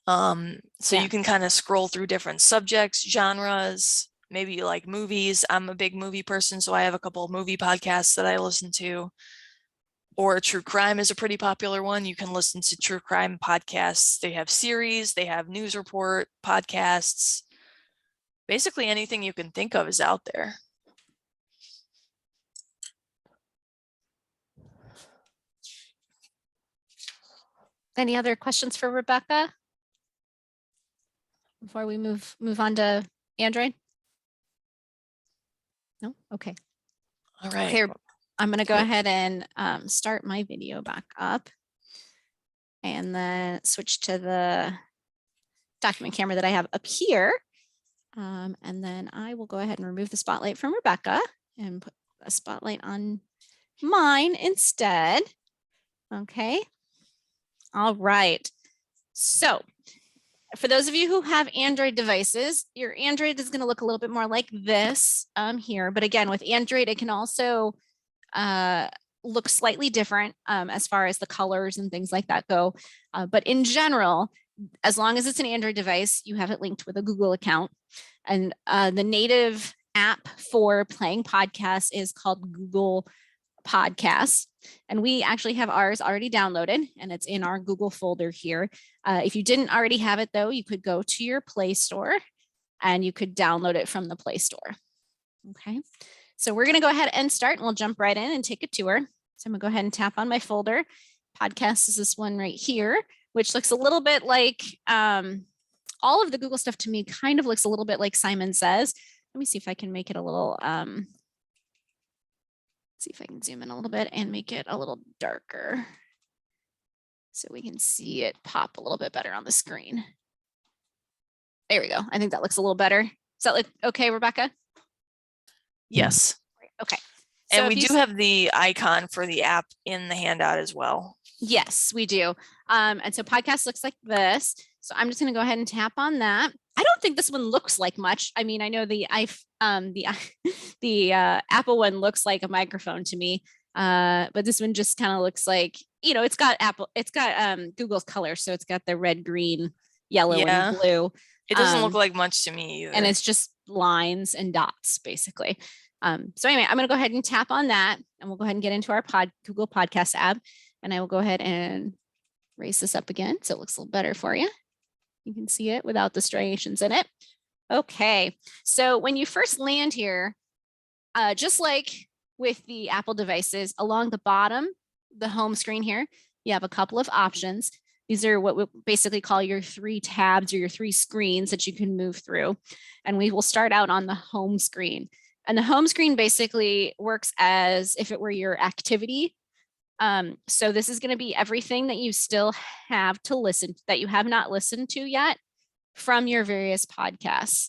So you can kind of scroll through different subjects, genres, maybe you like movies. I'm a big movie person, so I have a couple of movie podcasts that I listen to. Or true crime is a pretty popular one. You can listen to true crime podcasts. They have series, they have news report podcasts. Basically anything you can think of is out there. Any other questions for Rebecca before we move on to Android? No? Okay. All right. Here, I'm going to go ahead and start my video back up and then switch to the document camera that I have up here. And then I will go ahead and remove the spotlight from Rebecca and put a spotlight on mine instead. Okay. All right. So for those of you who have Android devices, your Android is going to look a little bit more like this here. But again, with Android, it can also look slightly different as far as the colors and things like that go. But in general, as long as it's an Android device, you have it linked with a Google account. And the native app for playing podcasts is called Google Podcasts. And we actually have ours already downloaded and it's in our Google folder here. If you didn't already have it though, you could go to your Play Store and you could download it from the Play Store. Okay. So we're going to go ahead and start and we'll jump right in and take a tour. So I'm going to go ahead and tap on my folder. Podcast is this one right here, which looks a little bit like all of the Google stuff to me kind of looks a little bit like Simon Says. Let me see if I can make it a little, see if I can zoom in a little bit and make it a little darker so we can see it pop a little bit better on the screen. There we go. I think that looks a little better. Does that look okay, Rebecca? Yes. Okay. And we do have the icon for the app in the handout as well. Yes, we do. And so podcast looks like this. So I'm just going to go ahead and tap on that. I don't think this one looks like much. I mean, I know the Apple one looks like a microphone to me, but this one just kind of looks like, it's got Google's color, so it's got the red, green, yellow, and blue. It doesn't look like much to me either. And it's just lines and dots, basically. So anyway, I'm going to go ahead and tap on that, and we'll go ahead and get into our Google Podcast app, and I will go ahead and raise this up again so it looks a little better for you. You can see it without the striations in it. Okay, so when you first land here, just like with the Apple devices, along the bottom, the home screen here, you have a couple of options. These are what we basically call your 3 tabs or your 3 screens that you can move through. And we will start out on the home screen. And the home screen basically works as if it were your activity. So this is going to be everything that you still have to listen, that you have not listened to yet from your various podcasts.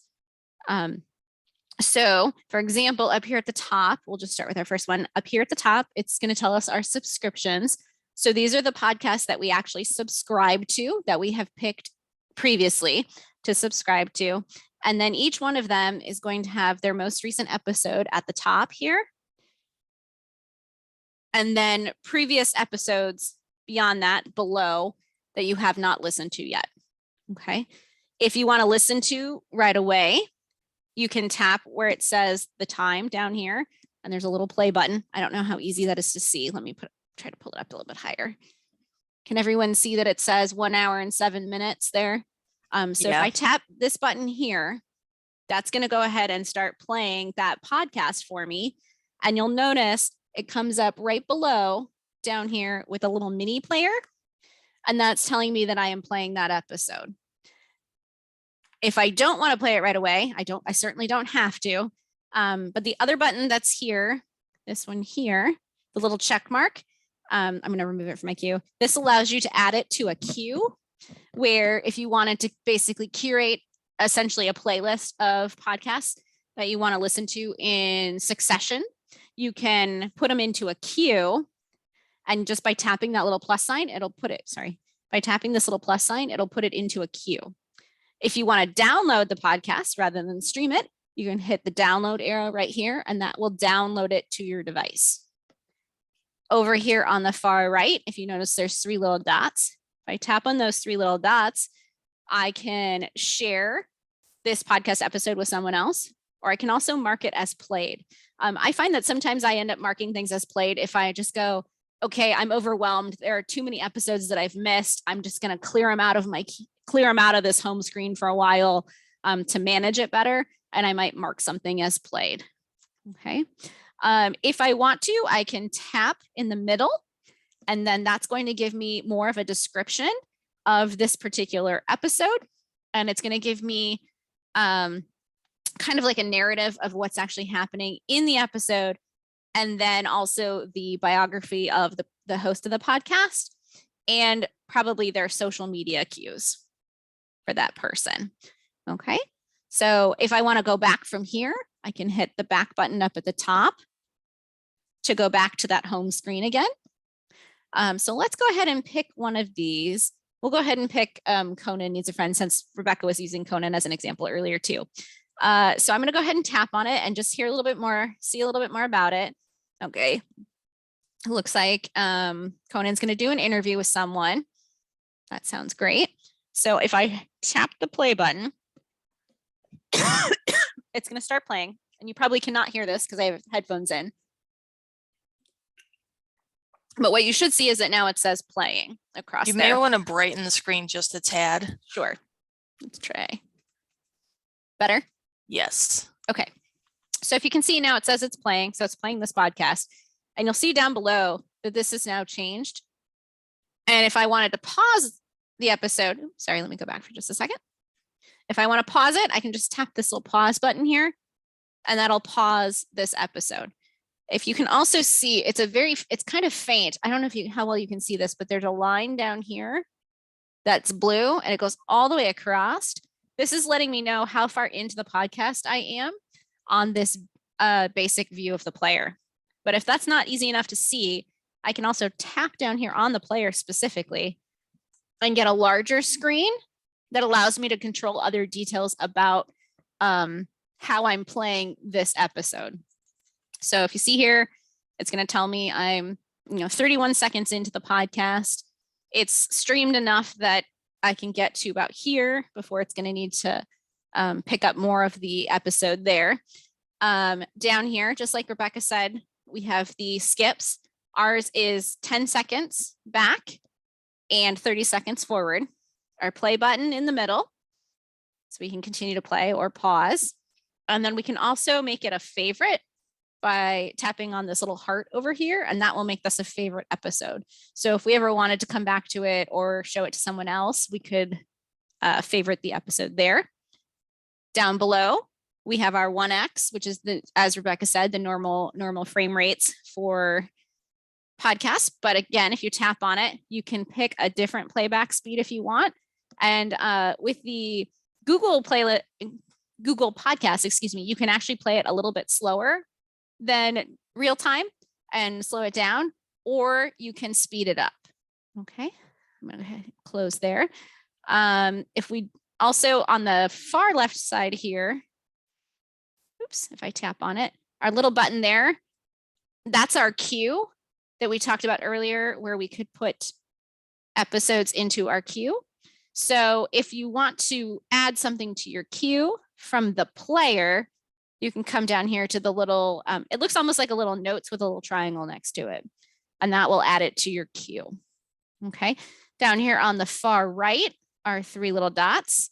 So for example, up here at the top, we'll just start with our first one. Up here at the top, it's going to tell us our subscriptions. So these are the podcasts that we actually subscribe to, that we have picked previously to subscribe to. And then each one of them is going to have their most recent episode at the top here. And then previous episodes beyond that below that you have not listened to yet. Okay. If you want to listen to right away, you can tap where it says the time down here, and there's a little play button. I don't know how easy that is to see. Let me try to pull it up a little bit higher. Can everyone see that it says 1 hour and 7 minutes there? So if I tap this button here, that's going to go ahead and start playing that podcast for me. And you'll notice it comes up right below down here with a little mini player. And that's telling me that I am playing that episode. If I don't want to play it right away, I certainly don't have to. But the other button that's here, this one here, the little check mark, I'm going to remove it from my queue. This allows you to add it to a queue where if you wanted to basically curate essentially a playlist of podcasts that you want to listen to in succession, you can put them into a queue. And just by tapping that little plus sign, by tapping this little plus sign, it'll put it into a queue. If you want to download the podcast rather than stream it, you can hit the download arrow right here, and that will download it to your device. Over here on the far right, if you notice there's 3 little dots. If I tap on those 3 little dots, I can share this podcast episode with someone else, or I can also mark it as played. I find that sometimes I end up marking things as played if I just go, okay, I'm overwhelmed. There are too many episodes that I've missed. I'm just going to clear them out of this home screen for a while to manage it better. And I might mark something as played. Okay. If I want to, I can tap in the middle, and then that's going to give me more of a description of this particular episode. And it's going to give me kind of like a narrative of what's actually happening in the episode. And then also the biography of the host of the podcast and probably their social media cues for that person. Okay. So if I want to go back from here, I can hit the back button up at the top to go back to that home screen again. So let's go ahead and pick one of these. We'll go ahead and pick Conan Needs a Friend, since Rebecca was using Conan as an example earlier too. So I'm going to go ahead and tap on it and just hear a little bit more, see a little bit more about it. Okay. It looks like Conan's going to do an interview with someone. That sounds great. So if I tap the play button, it's going to start playing. And you probably cannot hear this because I have headphones in. But what you should see is that now it says playing across there. You may want to brighten the screen just a tad. Sure. Let's try. Better? Yes. Okay. So if you can see now, it says it's playing. So it's playing this podcast. And you'll see down below that this is now changed. And if I wanted to pause the episode, sorry, let me go back for just a second. If I want to pause it, I can just tap this little pause button here, and that'll pause this episode. If you can also see, it's kind of faint. I don't know how well you can see this, but there's a line down here that's blue and it goes all the way across. This is letting me know how far into the podcast I am on this basic view of the player. But if that's not easy enough to see, I can also tap down here on the player specifically and get a larger screen that allows me to control other details about how I'm playing this episode. So if you see here, it's going to tell me I'm 31 seconds into the podcast. It's streamed enough that I can get to about here before it's going to need to pick up more of the episode there. Down here, just like Rebecca said, we have the skips. Ours is 10 seconds back and 30 seconds forward. Our play button in the middle, so we can continue to play or pause. And then we can also make it a favorite by tapping on this little heart over here, and that will make this a favorite episode. So if we ever wanted to come back to it or show it to someone else, we could favorite the episode there. Down below, we have our 1x, which is as Rebecca said, the normal frame rates for podcasts. But again, if you tap on it, you can pick a different playback speed if you want. And with the Google Google Podcasts, excuse me, you can actually play it a little bit slower than real time and slow it down, or you can speed it up. Okay, I'm going to close there. If we also on the far left side here, oops, if I tap on it, our little button there, that's our queue that we talked about earlier, where we could put episodes into our queue. So if you want to add something to your queue from the player, you can come down here to the little, it looks almost like a little notes with a little triangle next to it, and that will add it to your queue. Okay, down here on the far right are 3 little dots.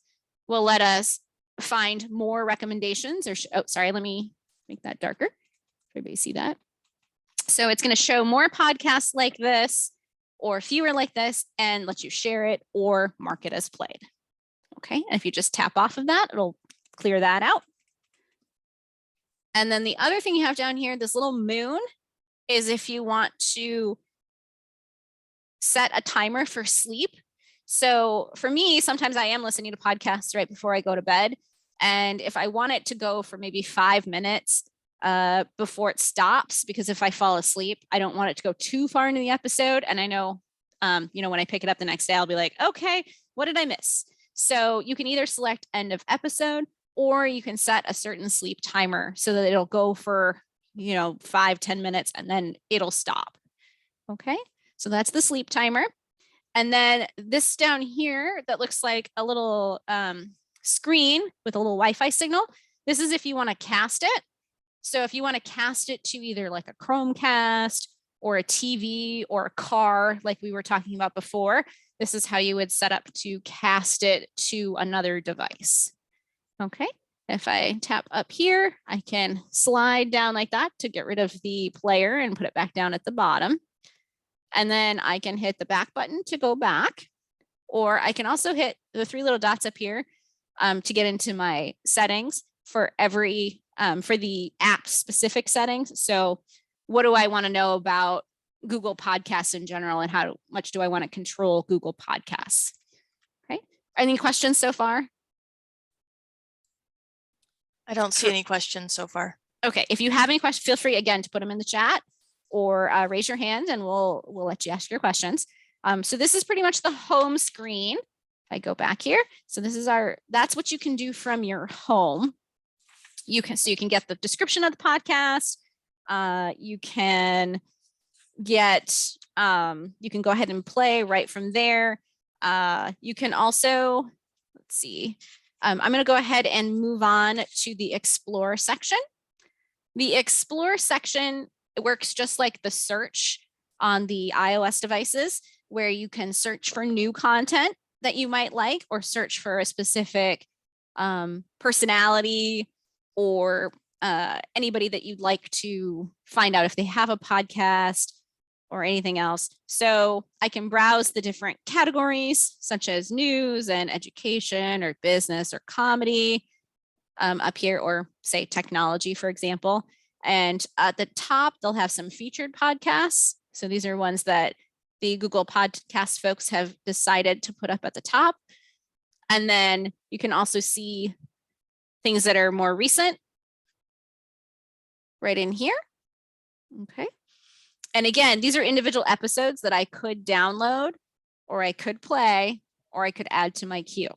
Will let us find more recommendations, or oh, sorry, let me make that darker. Everybody see that? So it's going to show more podcasts like this or fewer like this and let you share it or mark it as played. Okay, and if you just tap off of that, it'll clear that out. And then the other thing you have down here, this little moon, is if you want to set a timer for sleep. So for me, sometimes I am listening to podcasts right before I go to bed. And if I want it to go for maybe 5 minutes before it stops, because if I fall asleep, I don't want it to go too far into the episode. And I know, when I pick it up the next day, I'll be like, okay, what did I miss? So you can either select end of episode, or you can set a certain sleep timer so that it'll go for, 5-10 minutes and then it'll stop. Okay, so that's the sleep timer. And then this down here that looks like a little screen with a little Wi-Fi signal. This is if you want to cast it. So if you want to cast it to either like a Chromecast or a TV or a car, like we were talking about before, this is how you would set up to cast it to another device. Okay, if I tap up here, I can slide down like that to get rid of the player and put it back down at the bottom. And then I can hit the back button to go back, or I can also hit the 3 little dots up here to get into my settings for every, for the app specific settings. So what do I want to know about Google Podcasts in general, and how much do I want to control Google Podcasts? Okay, any questions so far? I don't see any questions so far. Okay, if you have any questions, feel free again to put them in the chat, or raise your hand and we'll let you ask your questions. So this is pretty much the home screen. If I go back here, so this is that's what you can do from your home. You can get the description of the podcast. You can get, you can go ahead and play right from there. You can also, let's see, I'm going to go ahead and move on to the Explore section. The Explore section, it works just like the search on the iOS devices, where you can search for new content that you might like, or search for a specific personality or anybody that you'd like to find out if they have a podcast or anything else. So I can browse the different categories, such as news and education or business or comedy up here, or say technology, for example. And at the top, they'll have some featured podcasts. So these are ones that the Google Podcast folks have decided to put up at the top. And then you can also see things that are more recent right in here. Okay. And again, these are individual episodes that I could download, or I could play, or I could add to my queue.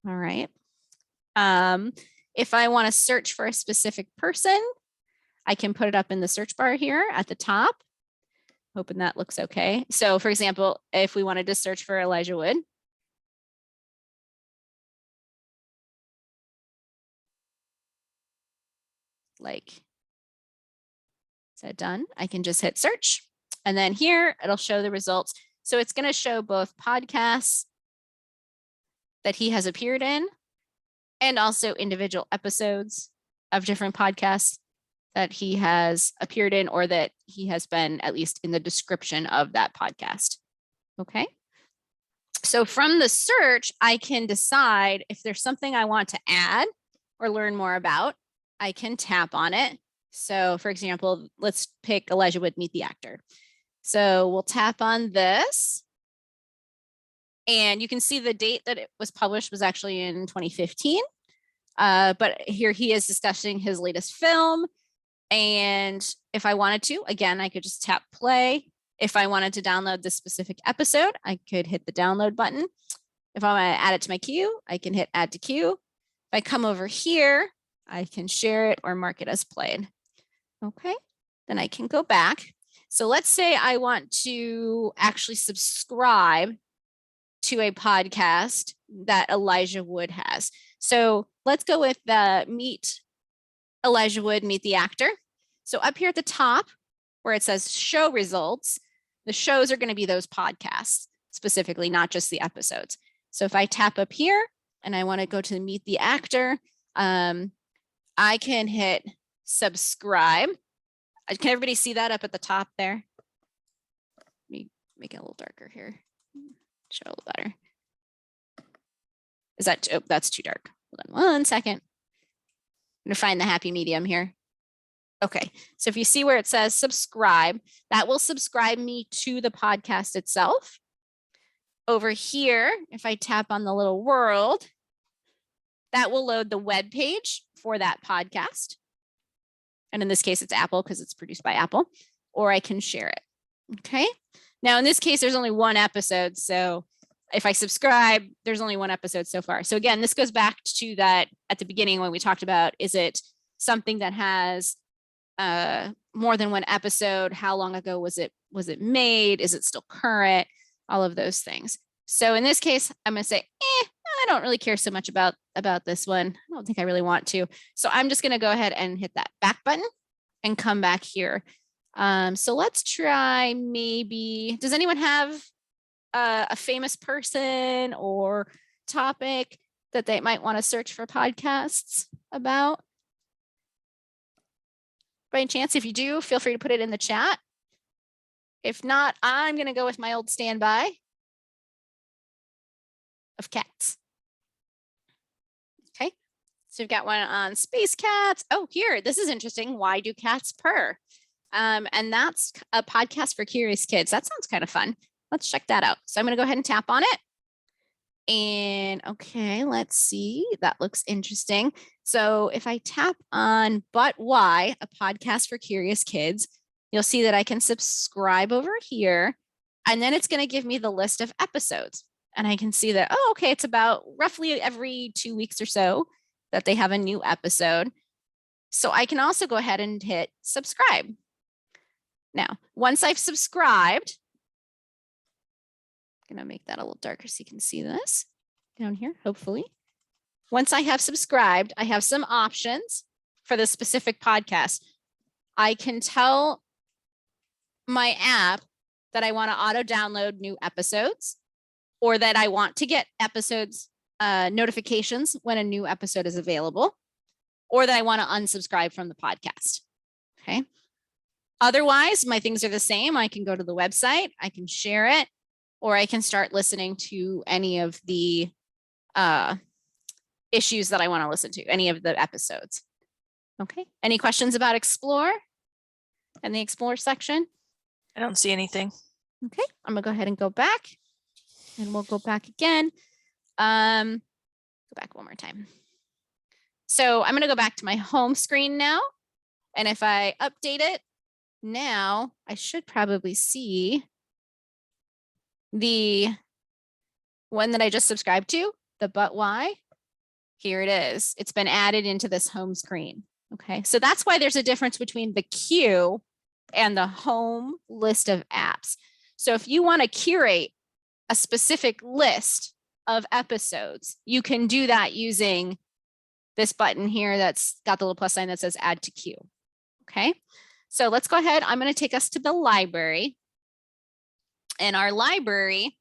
All right. If I want to search for a specific person, I can put it up in the search bar here at the top. Hoping that looks okay. So for example, if we wanted to search for Elijah Wood, like, is that done? I can just hit search, and then here it'll show the results. So it's going to show both podcasts that he has appeared in, and also individual episodes of different podcasts that he has appeared in, or that he has been at least in the description of that podcast. Okay. So from the search, I can decide if there's something I want to add or learn more about. I can tap on it. So for example, let's pick Elijah Wood, Meet the Actor. So we'll tap on this. And you can see the date that it was published was actually in 2015. But here he is discussing his latest film. And if I wanted to, again, I could just tap play. If I wanted to download this specific episode, I could hit the download button. If I want to add it to my queue, I can hit add to queue. If I come over here, I can share it or mark it as played. Okay, then I can go back. So let's say I want to actually subscribe to a podcast that Elijah Wood has. So let's go with the Meet Elijah Wood, Meet the Actor. So up here at the top where it says show results, the shows are going to be those podcasts specifically, not just the episodes. So if I tap up here and I want to go to Meet the Actor, I can hit subscribe. Can everybody see that up at the top there? Let me make it a little darker here. Show a little better. Is that, oh, that's too dark. Hold on 1 second. I'm gonna find the happy medium here. Okay, so if you see where it says subscribe, that will subscribe me to the podcast itself. Over here, if I tap on the little world, that will load the web page for that podcast. And in this case, it's Apple because it's produced by Apple, or I can share it. Okay. Now, in this case, there's only one episode. So if I subscribe, there's only one episode so far. So again, this goes back to that at the beginning when we talked about, is it something that has more than one episode? How long ago was it made? Is it still current? All of those things. So in this case, I'm going to say, I don't really care so much about this one. I don't think I really want to. So I'm just going to go ahead and hit that back button and come back here. So let's try maybe, does anyone have a famous person or topic that they might want to search for podcasts about? By any chance, if you do, feel free to put it in the chat. If not, I'm going to go with my old standby of cats. Okay, so we've got one on space cats. Oh, here, this is interesting. Why do cats purr? And that's a podcast for curious kids. That sounds kind of fun. Let's check that out. So I'm going to go ahead and tap on it. And okay, let's see. That looks interesting. So if I tap on But Why, a podcast for curious kids, you'll see that I can subscribe over here. And then it's going to give me the list of episodes. And I can see that, oh, okay, it's about roughly every 2 weeks or so that they have a new episode. So I can also go ahead and hit subscribe. Now, once I've subscribed, I'm going to make that a little darker so you can see this down here, hopefully. Once I have subscribed, I have some options for the specific podcast. I can tell my app that I want to auto download new episodes, or that I want to get episodes notifications when a new episode is available, or that I want to unsubscribe from the podcast. Okay. Otherwise, my things are the same. I can go to the website, I can share it, or I can start listening to any of the issues that I want to listen to, any of the episodes. Okay. Any questions about Explore and the Explore section? I don't see anything. Okay, I'm gonna go ahead and go back, and we'll go back again. Go back one more time. So I'm gonna go back to my home screen now. And if I update it now, I should probably see the one that I just subscribed to, the But Why. Here it is. It's been added into this home screen. Okay, so that's why there's a difference between the queue and the home list of apps. So if you want to curate a specific list of episodes, you can do that using this button here that's got the little plus sign that says add to queue. Okay, so let's go ahead. I'm going to take us to the library. And our library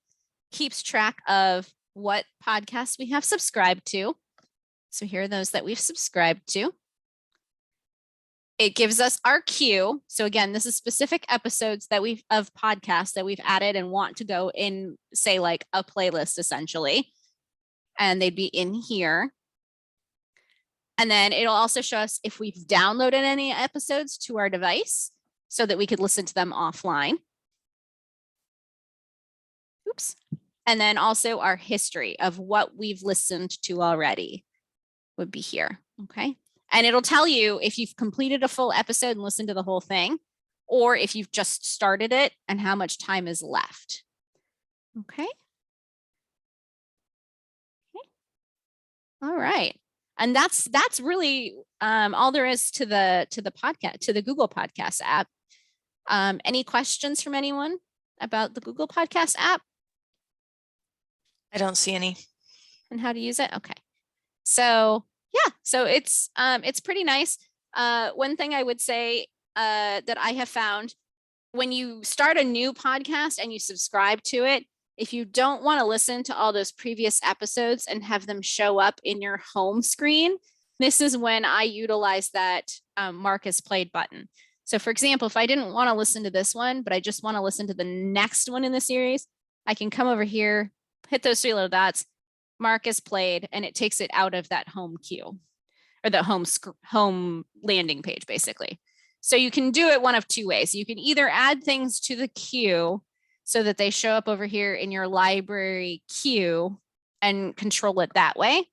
keeps track of what podcasts we have subscribed to. So here are those that we've subscribed to. It gives us our queue. So again, this is specific episodes that of podcasts that we've added and want to go in, say, like a playlist essentially. And they'd be in here. And then it'll also show us if we've downloaded any episodes to our device so that we could listen to them offline. Oops. And then also our history of what we've listened to already. would be here. Okay. And it'll tell you if you've completed a full episode and listened to the whole thing, or if you've just started it and how much time is left. Okay. All right. And that's really all there is to the podcast, to the Google Podcast app. Any questions from anyone about the Google Podcast app? I don't see any. And how to use it? Okay. So yeah, so it's pretty nice. One thing I would say that I have found, when you start a new podcast and you subscribe to it, if you don't want to listen to all those previous episodes and have them show up in your home screen, this is when I utilize that Mark has played button. So for example, if I didn't want to listen to this one, but I just want to listen to the next one in the series, I can come over here, hit those three little dots, Mark is played, and it takes it out of that home queue, or the home landing page, basically. So you can do it one of two ways. You can either add things to the queue so that they show up over here in your library queue and control it that way,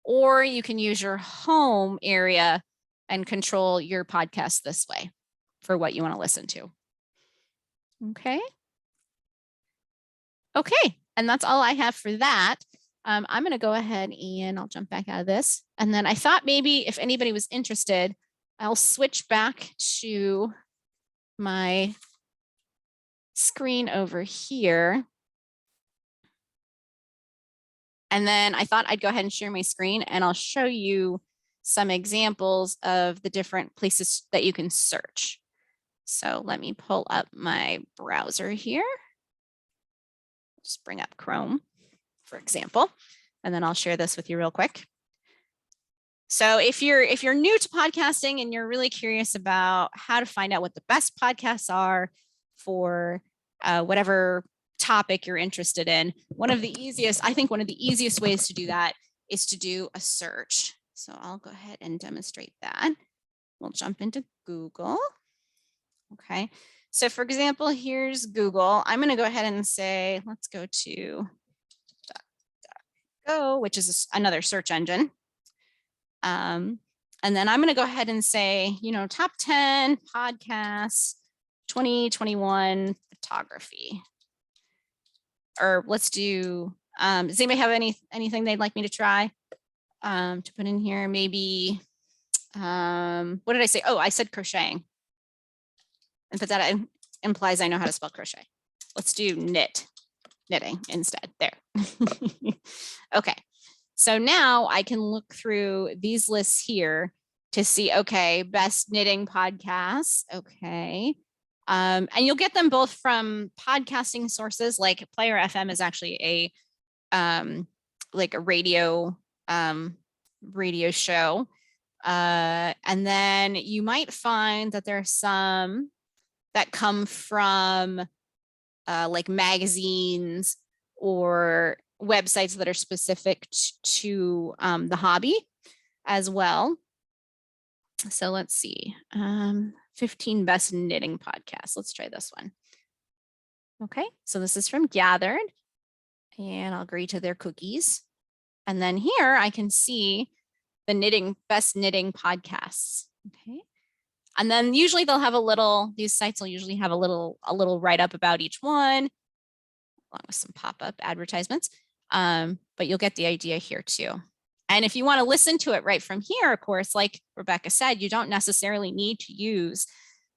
or you can use your home area and control your podcast this way for what you want to listen to. Okay. Okay, and that's all I have for that. I'm going to go ahead and I'll jump back out of this. And then I thought maybe if anybody was interested, I'll switch back to my screen over here. And then I thought I'd go ahead and share my screen, and I'll show you some examples of the different places that you can search. So let me pull up my browser here. Just bring up Chrome, for example, and then I'll share this with you real quick. So if you're new to podcasting and you're really curious about how to find out what the best podcasts are for whatever topic you're interested in, one of the easiest ways to do that is to do a search. So I'll go ahead and demonstrate that. We'll jump into Google. Okay. So for example, here's Google. I'm going to go ahead and say, let's go to DuckDuckGo, which is another search engine. And then I'm going to go ahead and say, top 10 podcasts, 2021 photography. Or let's do, does anybody have anything they'd like me to try to put in here? Maybe, what did I say? Oh, I said crocheting. And put that implies I know how to spell crochet. Let's do knitting instead. There. Okay. So now I can look through these lists here to see, okay, best knitting podcasts. Okay. And you'll get them both from podcasting sources, like Player FM is actually like a radio show. And then you might find that there's some that come from like magazines or websites that are specific to the hobby as well. So let's see, 15 best knitting podcasts. Let's try this one. Okay, so this is from Gathered, and I'll agree to their cookies. And then here I can see the best knitting podcasts. Okay. And then usually they'll have these sites will usually have a little write-up about each one, along with some pop-up advertisements. But you'll get the idea here too. And if you want to listen to it right from here, of course, like Rebecca said, you don't necessarily need to use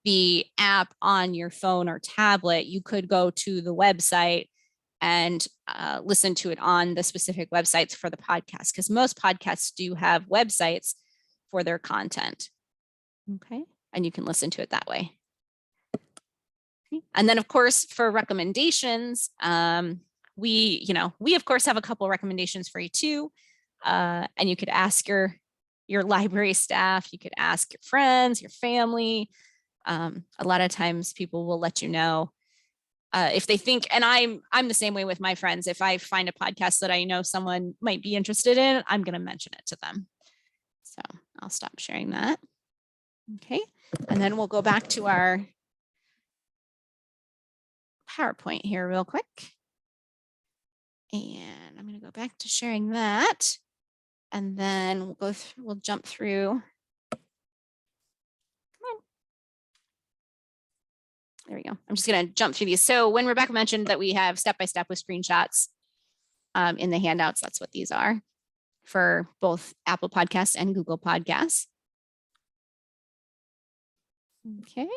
the app on your phone or tablet. You could go to the website and listen to it on the specific websites for the podcast, because most podcasts do have websites for their content. Okay. And you can listen to it that way. Okay. And then of course, for recommendations, we of course have a couple of recommendations for you too. And you could ask your library staff, you could ask your friends, your family. A lot of times people will let you know if they think, and I'm the same way with my friends. If I find a podcast that I know someone might be interested in, I'm going to mention it to them. So I'll stop sharing that. Okay. And then we'll go back to our PowerPoint here real quick. And I'm going to go back to sharing that. And then we'll jump through. There we go. I'm just going to jump through these. So when Rebecca mentioned that we have step-by-step with screenshots in the handouts, that's what these are for both Apple Podcasts and Google Podcasts. Okay.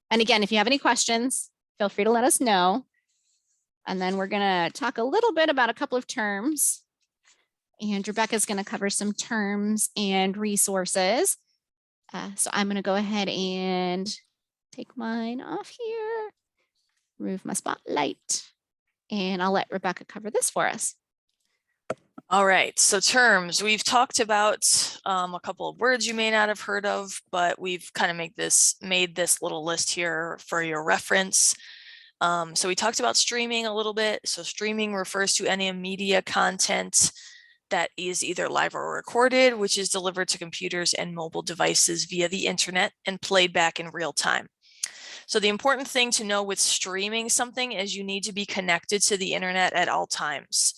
And again, if you have any questions, feel free to let us know. And then we're going to talk a little bit about a couple of terms. And Rebecca's going to cover some terms and resources. So I'm going to go ahead and take mine off here, remove my spotlight, and I'll let Rebecca cover this for us. All right, so terms, we've talked about a couple of words you may not have heard of, but we've kind of made this little list here for your reference. So we talked about streaming a little bit. So streaming refers to any media content that is either live or recorded, which is delivered to computers and mobile devices via the internet and played back in real time. So the important thing to know with streaming something is you need to be connected to the internet at all times.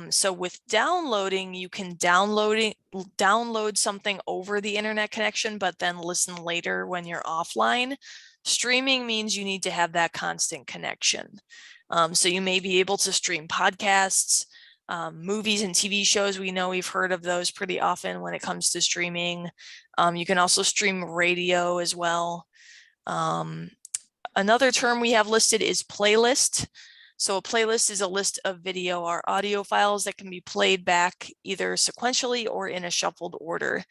So with downloading, you can download something over the internet connection, but then listen later when you're offline. Streaming means you need to have that constant connection. So you may be able to stream podcasts, movies and TV shows. We know we've heard of those pretty often when it comes to streaming. You can also stream radio as well. Another term we have listed is playlist. So a playlist is a list of video or audio files that can be played back either sequentially or in a shuffled order.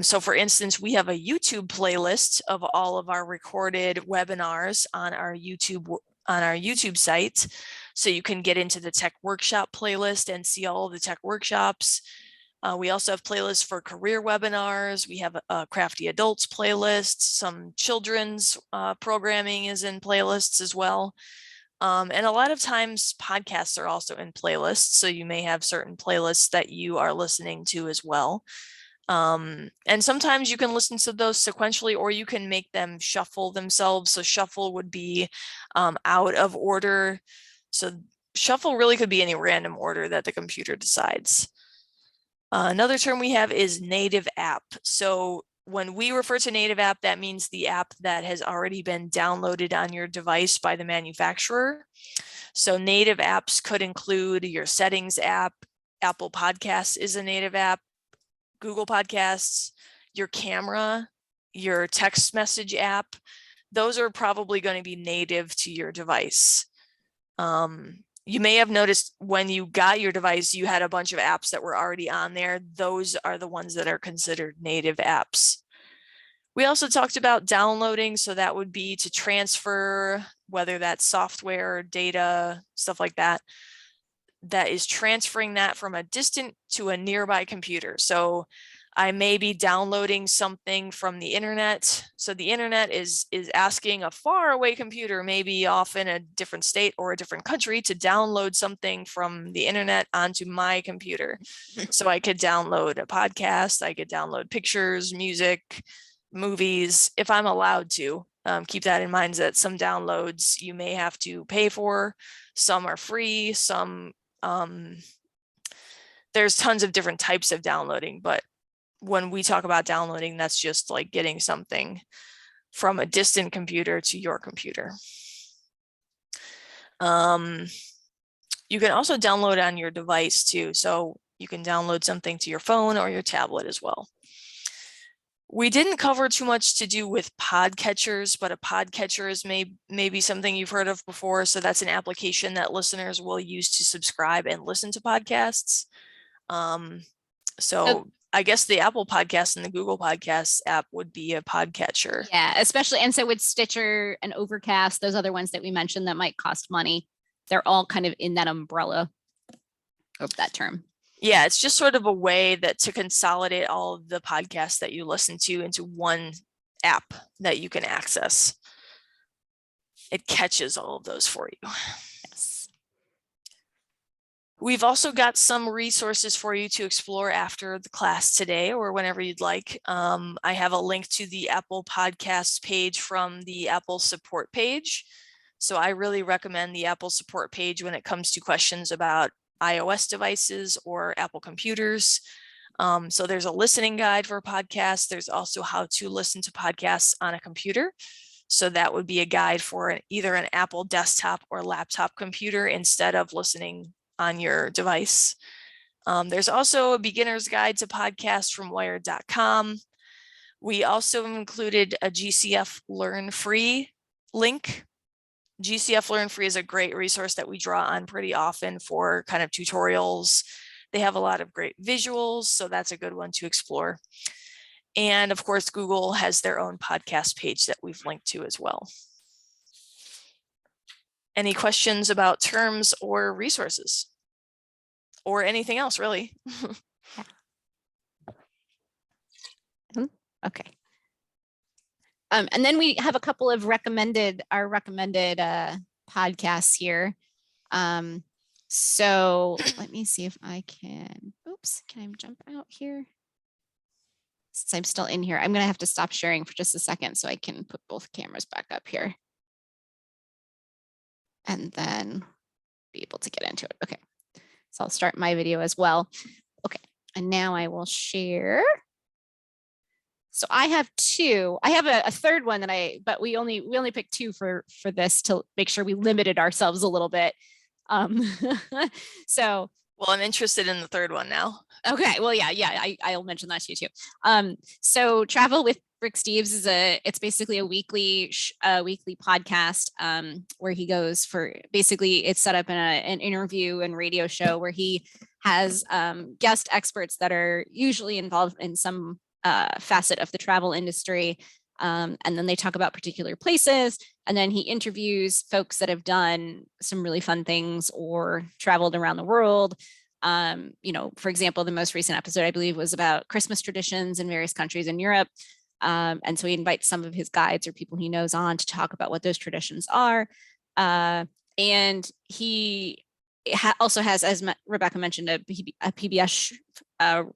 So for instance, we have a YouTube playlist of all of our recorded webinars on our YouTube site. So you can get into the tech workshop playlist and see all of the tech workshops. We also have playlists for career webinars. We have a crafty adults playlist. Some children's programming is in playlists as well. And a lot of times podcasts are also in playlists. So you may have certain playlists that you are listening to as well. And sometimes you can listen to those sequentially, or you can make them shuffle themselves. So shuffle would be out of order. So shuffle really could be any random order that the computer decides. Another term we have is native app. So when we refer to native app, that means the app that has already been downloaded on your device by the manufacturer. So native apps could include your settings app, Apple Podcasts is a native app, Google Podcasts, your camera, your text message app. Those are probably going to be native to your device. You may have noticed when you got your device, you had a bunch of apps that were already on there. Those are the ones that are considered native apps. We also talked about downloading. So that would be to transfer, whether that's software, data, stuff like that, that is transferring that from a distant to a nearby computer. So I may be downloading something from the internet. So the internet is asking a far away computer, maybe off in a different state or a different country, to download something from the internet onto my computer. So I could download a podcast, I could download pictures, music, movies, if I'm allowed to. Keep that in mind that some downloads you may have to pay for, some are free, some there's tons of different types of downloading, but when we talk about downloading, that's just like getting something from a distant computer to your computer. You can also download on your device too. So you can download something to your phone or your tablet as well. We didn't cover too much to do with podcatchers, but a podcatcher is maybe something you've heard of before. So that's an application that listeners will use to subscribe and listen to podcasts. So I guess the Apple Podcast and the Google Podcasts app would be a podcatcher. Yeah, especially, and so with Stitcher and Overcast, those other ones that we mentioned that might cost money, they're all kind of in that umbrella of that term. Yeah, it's just sort of a way that to consolidate all of the podcasts that you listen to into one app that you can access. It catches all of those for you. Yes. We've also got some resources for you to explore after the class today or whenever you'd like. I have a link to the Apple Podcasts page from the Apple support page. So I really recommend the Apple support page when it comes to questions about iOS devices or Apple computers. So there's a listening guide for podcasts. There's also how to listen to podcasts on a computer. So that would be a guide for either an Apple desktop or laptop computer instead of listening on your device. There's also a beginner's guide to podcasts from wired.com. We also included a GCF Learn Free link. GCF Learn Free is a great resource that we draw on pretty often for kind of tutorials. They have a lot of great visuals, so that's a good one to explore. And of course, Google has their own podcast page that we've linked to as well. Any questions about terms or resources? Or anything else, really? Okay. And then we have a couple of recommended podcasts here. So let me see if I can, oops, can I jump out here? Since I'm still in here, I'm gonna have to stop sharing for just a second so I can put both cameras back up here. And then be able to get into it. Okay, so I'll start my video as well. Okay, and now I will share. So I have two. I have a third one that but we only picked two for this to make sure we limited ourselves a little bit. So. Well, I'm interested in the third one now. Okay. Well, yeah. I'll mention that to you too. So Travel with Rick Steves is it's basically a weekly podcast where he goes for basically it's set up in an interview and radio show where he has guest experts that are usually involved in some facet of the travel industry. And then they talk about particular places, and then he interviews folks that have done some really fun things or traveled around the world. For example, the most recent episode, I believe, was about Christmas traditions in various countries in Europe. And so he invites some of his guides or people he knows on to talk about what those traditions are. And he also has, as Rebecca mentioned, a PBS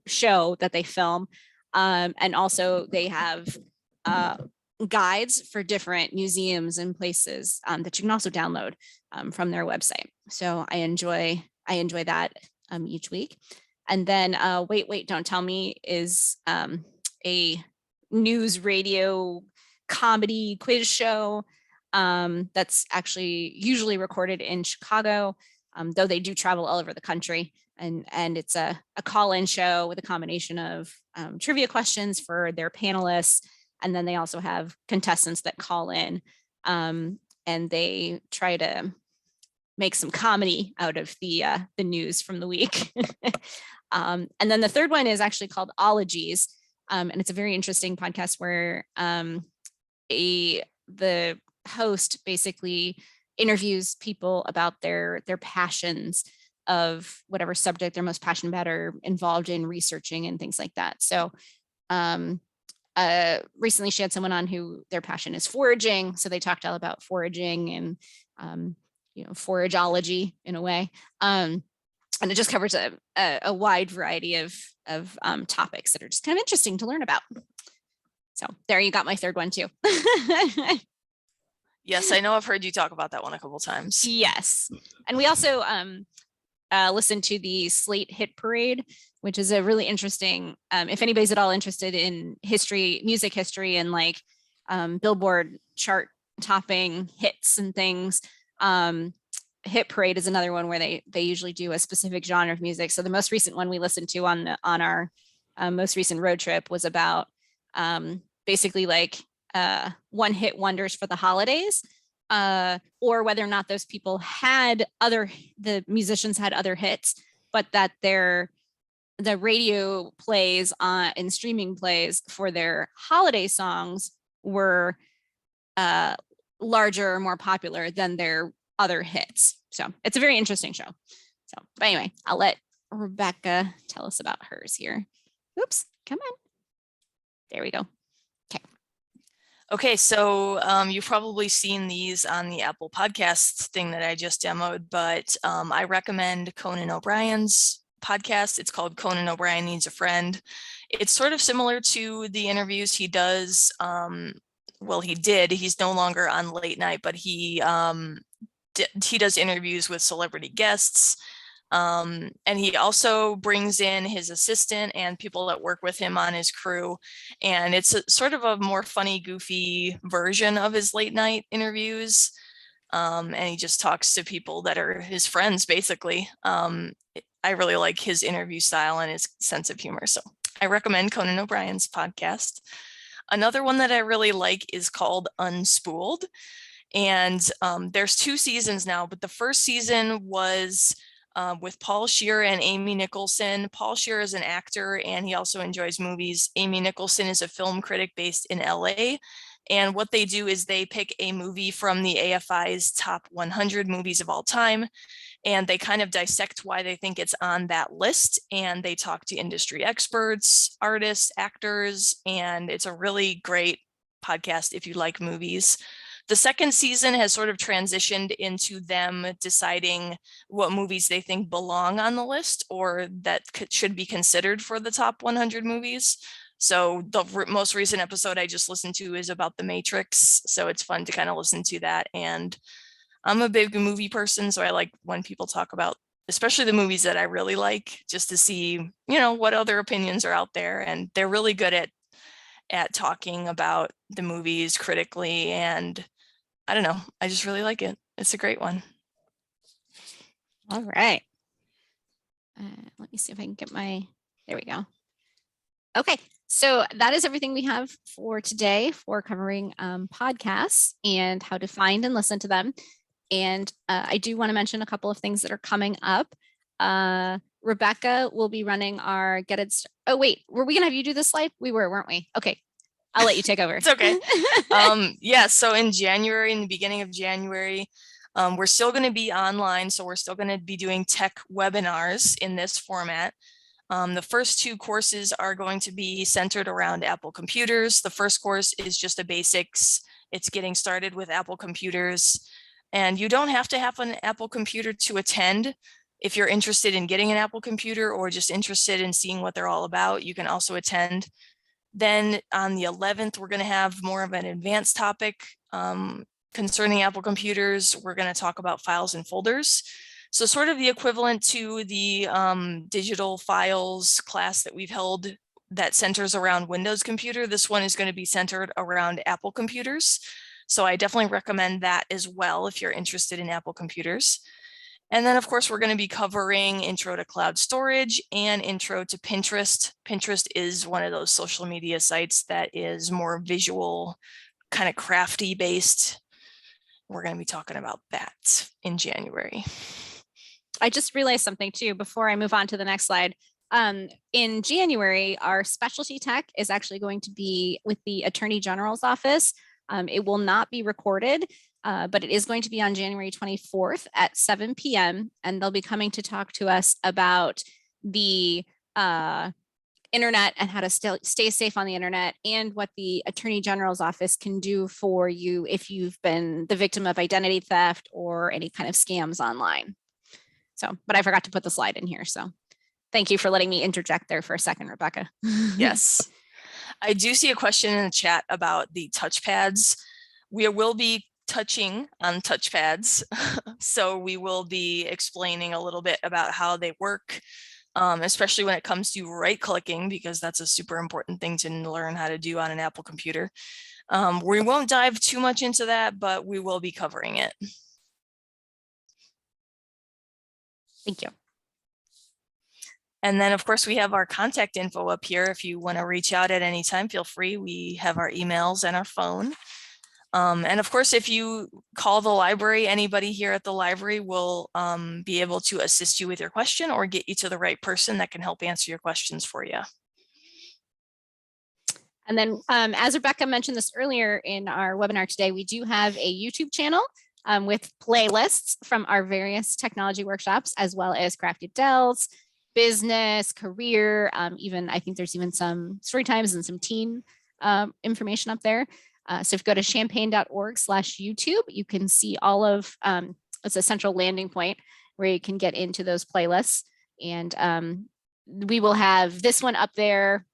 show that they film. And also they have guides for different museums and places that you can also download from their website. So I enjoy that each week. And then Wait, Don't Tell Me is a news radio comedy quiz show that's actually usually recorded in Chicago, though they do travel all over the country. And it's a call-in show with a combination of trivia questions for their panelists. And then they also have contestants that call in and they try to make some comedy out of the news from the week. And then the third one is actually called Ologies. And it's a very interesting podcast where the host basically interviews people about their passions of whatever subject they're most passionate about or involved in researching and things like that. So recently she had someone on who their passion is foraging. So they talked all about foraging and, forageology in a way. And it just covers a wide variety of topics that are just kind of interesting to learn about. So there, you got my third one too. Yes, I know I've heard you talk about that one a couple of times. Yes. And we also listened to the Slate Hit Parade, which is a really interesting, if anybody's at all interested in history, music history, and like Billboard chart topping hits and things. Hit Parade is another one where they usually do a specific genre of music. So the most recent one we listened to on our most recent road trip was about basically like one hit wonders for the holidays, or whether or not those people had the musicians had other hits, but that the radio plays and streaming plays for their holiday songs were larger or more popular than their other hits. So it's a very interesting show. So, but anyway, I'll let Rebecca tell us about hers here. Oops, come on. There we go. Okay, so you've probably seen these on the Apple Podcasts thing that I just demoed, but I recommend Conan O'Brien's podcast. It's called Conan O'Brien Needs a Friend. It's sort of similar to the interviews he does. Well, he did. He's no longer on late night, but he does interviews with celebrity guests. And he also brings in his assistant and people that work with him on his crew. And it's sort of a more funny, goofy version of his late night interviews. And he just talks to people that are his friends, basically. I really like his interview style and his sense of humor. So I recommend Conan O'Brien's podcast. Another one that I really like is called Unspooled. And there's 2 seasons now, but the first season was with Paul Scheer and Amy Nicholson. Paul Scheer is an actor and he also enjoys movies. Amy Nicholson is a film critic based in LA. And what they do is they pick a movie from the AFI's top 100 movies of all time. And they kind of dissect why they think it's on that list. And they talk to industry experts, artists, actors, and it's a really great podcast if you like movies. The second season has sort of transitioned into them deciding what movies they think belong on the list or that should be considered for the top 100 movies. So the most recent episode I just listened to is about The Matrix. So it's fun to kind of listen to that. And I'm a big movie person, so I like when people talk about, especially the movies that I really like, just to see, what other opinions are out there. And they're really good at talking about the movies critically, and I don't know, I just really like it. It's a great one. All right. Let me see if I can get there we go. Okay, so that is everything we have for today for covering podcasts and how to find and listen to them. And I do want to mention a couple of things that are coming up. Rebecca will be running our Get It. Oh, wait, were we going to have you do this slide? We were, weren't we? Okay, I'll let you take over. It's okay. Yeah, so in the beginning of January, we're still going to be online. So we're still going to be doing tech webinars in this format. The first 2 courses are going to be centered around Apple computers. The first course is just a basics. It's getting started with Apple computers. And you don't have to have an Apple computer to attend. If you're interested in getting an Apple computer or just interested in seeing what they're all about, you can also attend. Then on the 11th, we're going to have more of an advanced topic concerning Apple computers. We're going to talk about files and folders. So sort of the equivalent to the digital files class that we've held that centers around Windows computer. This one is going to be centered around Apple computers. So I definitely recommend that as well if you're interested in Apple computers. And then, of course, we're going to be covering intro to cloud storage and intro to Pinterest. Pinterest is one of those social media sites that is more visual, kind of crafty based. We're going to be talking about that in January. I just realized something too before I move on to the next slide. In January, our specialty tech is actually going to be with the Attorney General's office. It will not be recorded, but it is going to be on January 24th at 7 p.m. And they'll be coming to talk to us about the internet and how to stay safe on the internet and what the Attorney General's office can do for you if you've been the victim of identity theft or any kind of scams online. So, but I forgot to put the slide in here. So thank you for letting me interject there for a second, Rebecca. Yes. I do see a question in the chat about the touchpads. We will be touching on touchpads. So we will be explaining a little bit about how they work, especially when it comes to right clicking, because that's a super important thing to learn how to do on an Apple computer. We won't dive too much into that, but we will be covering it. Thank you. And then, of course, we have our contact info up here. If you want to reach out at any time, feel free. We have our emails and our phone. And of course, if you call the library, anybody here at the library will be able to assist you with your question or get you to the right person that can help answer your questions for you. And then, as Rebecca mentioned this earlier in our webinar today, we do have a YouTube channel with playlists from our various technology workshops, as well as crafty dells, business, career, even I think there's even some story times and some teen information up there. So if you go to champaign.org/YouTube, you can see all of, it's a central landing point where you can get into those playlists. And we will have this one up there,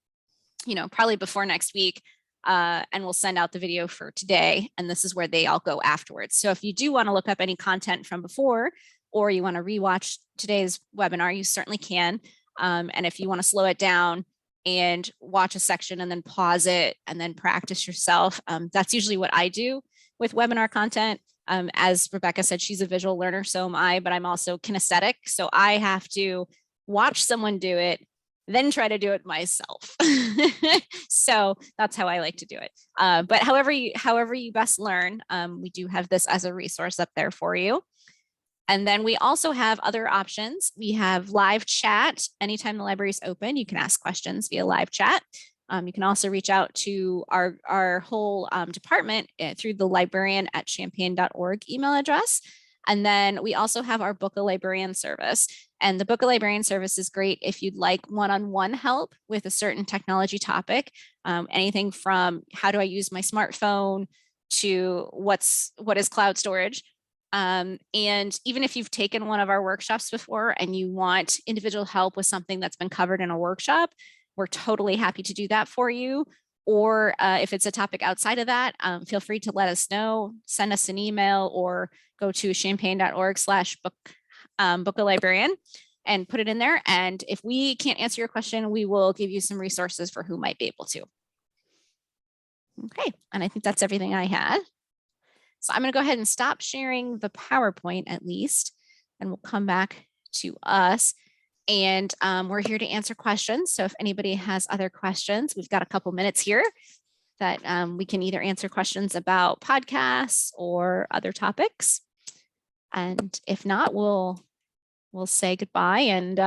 probably before next week. And we'll send out the video for today. And this is where they all go afterwards. So if you do want to look up any content from before, or you want to rewatch today's webinar, you certainly can. And if you want to slow it down and watch a section and then pause it and then practice yourself, that's usually what I do with webinar content. As Rebecca said, she's a visual learner, so am I, but I'm also kinesthetic. So I have to watch someone do it, then try to do it myself. So that's how I like to do it. But however you best learn, we do have this as a resource up there for you. And then we also have other options. We have live chat. Anytime the library is open, you can ask questions via live chat. You can also reach out to our whole department through the librarian@champaign.org email address. And then we also have our Book a Librarian service. And the Book a Librarian service is great if you'd like one-on-one help with a certain technology topic, anything from how do I use my smartphone to what is cloud storage. And even if you've taken one of our workshops before and you want individual help with something that's been covered in a workshop, we're totally happy to do that for you. Or if it's a topic outside of that, feel free to let us know, send us an email, or go to champaign.org/book-a-librarian and put it in there. And if we can't answer your question, we will give you some resources for who might be able to. Okay, and I think that's everything I had. So I'm going to go ahead and stop sharing the PowerPoint at least, and we'll come back to us. And we're here to answer questions. So if anybody has other questions, we've got a couple minutes here that we can either answer questions about podcasts or other topics. And if not, we'll say goodbye and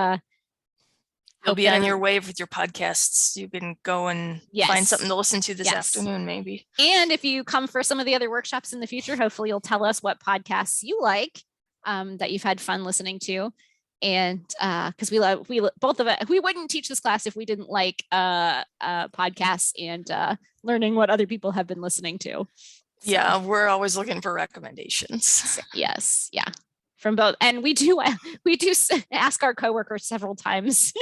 you'll be on your way with your podcasts. You can go and find something to listen to this afternoon, maybe. And if you come for some of the other workshops in the future, hopefully you'll tell us what podcasts you like that you've had fun listening to. And because we both of it, we wouldn't teach this class if we didn't like podcasts and learning what other people have been listening to. So, yeah, we're always looking for recommendations. Yes, yeah, from both, and we do ask our coworkers several times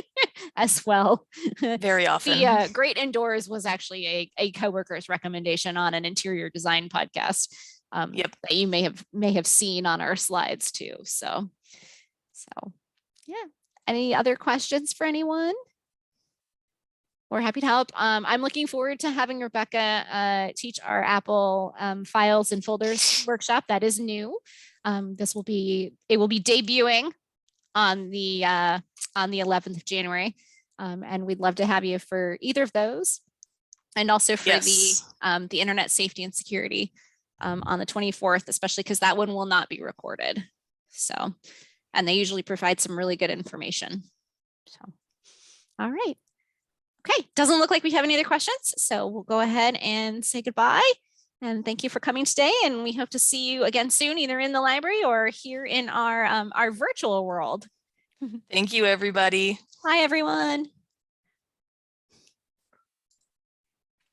as well. Very often. The Great Indoors was actually a coworker's recommendation on an interior design podcast. That you may have seen on our slides too. So. Yeah. Any other questions for anyone? We're happy to help. I'm looking forward to having Rebecca teach our Apple files and folders workshop. That is new. It will be debuting on the 11th of January. And we'd love to have you for either of those. And also for the internet safety and security on the 24th, especially because that one will not be recorded. So. And they usually provide some really good information. So, all right. Okay, doesn't look like we have any other questions. So we'll go ahead and say goodbye. And thank you for coming today. And we hope to see you again soon, either in the library or here in our virtual world. Thank you, everybody. Bye, everyone.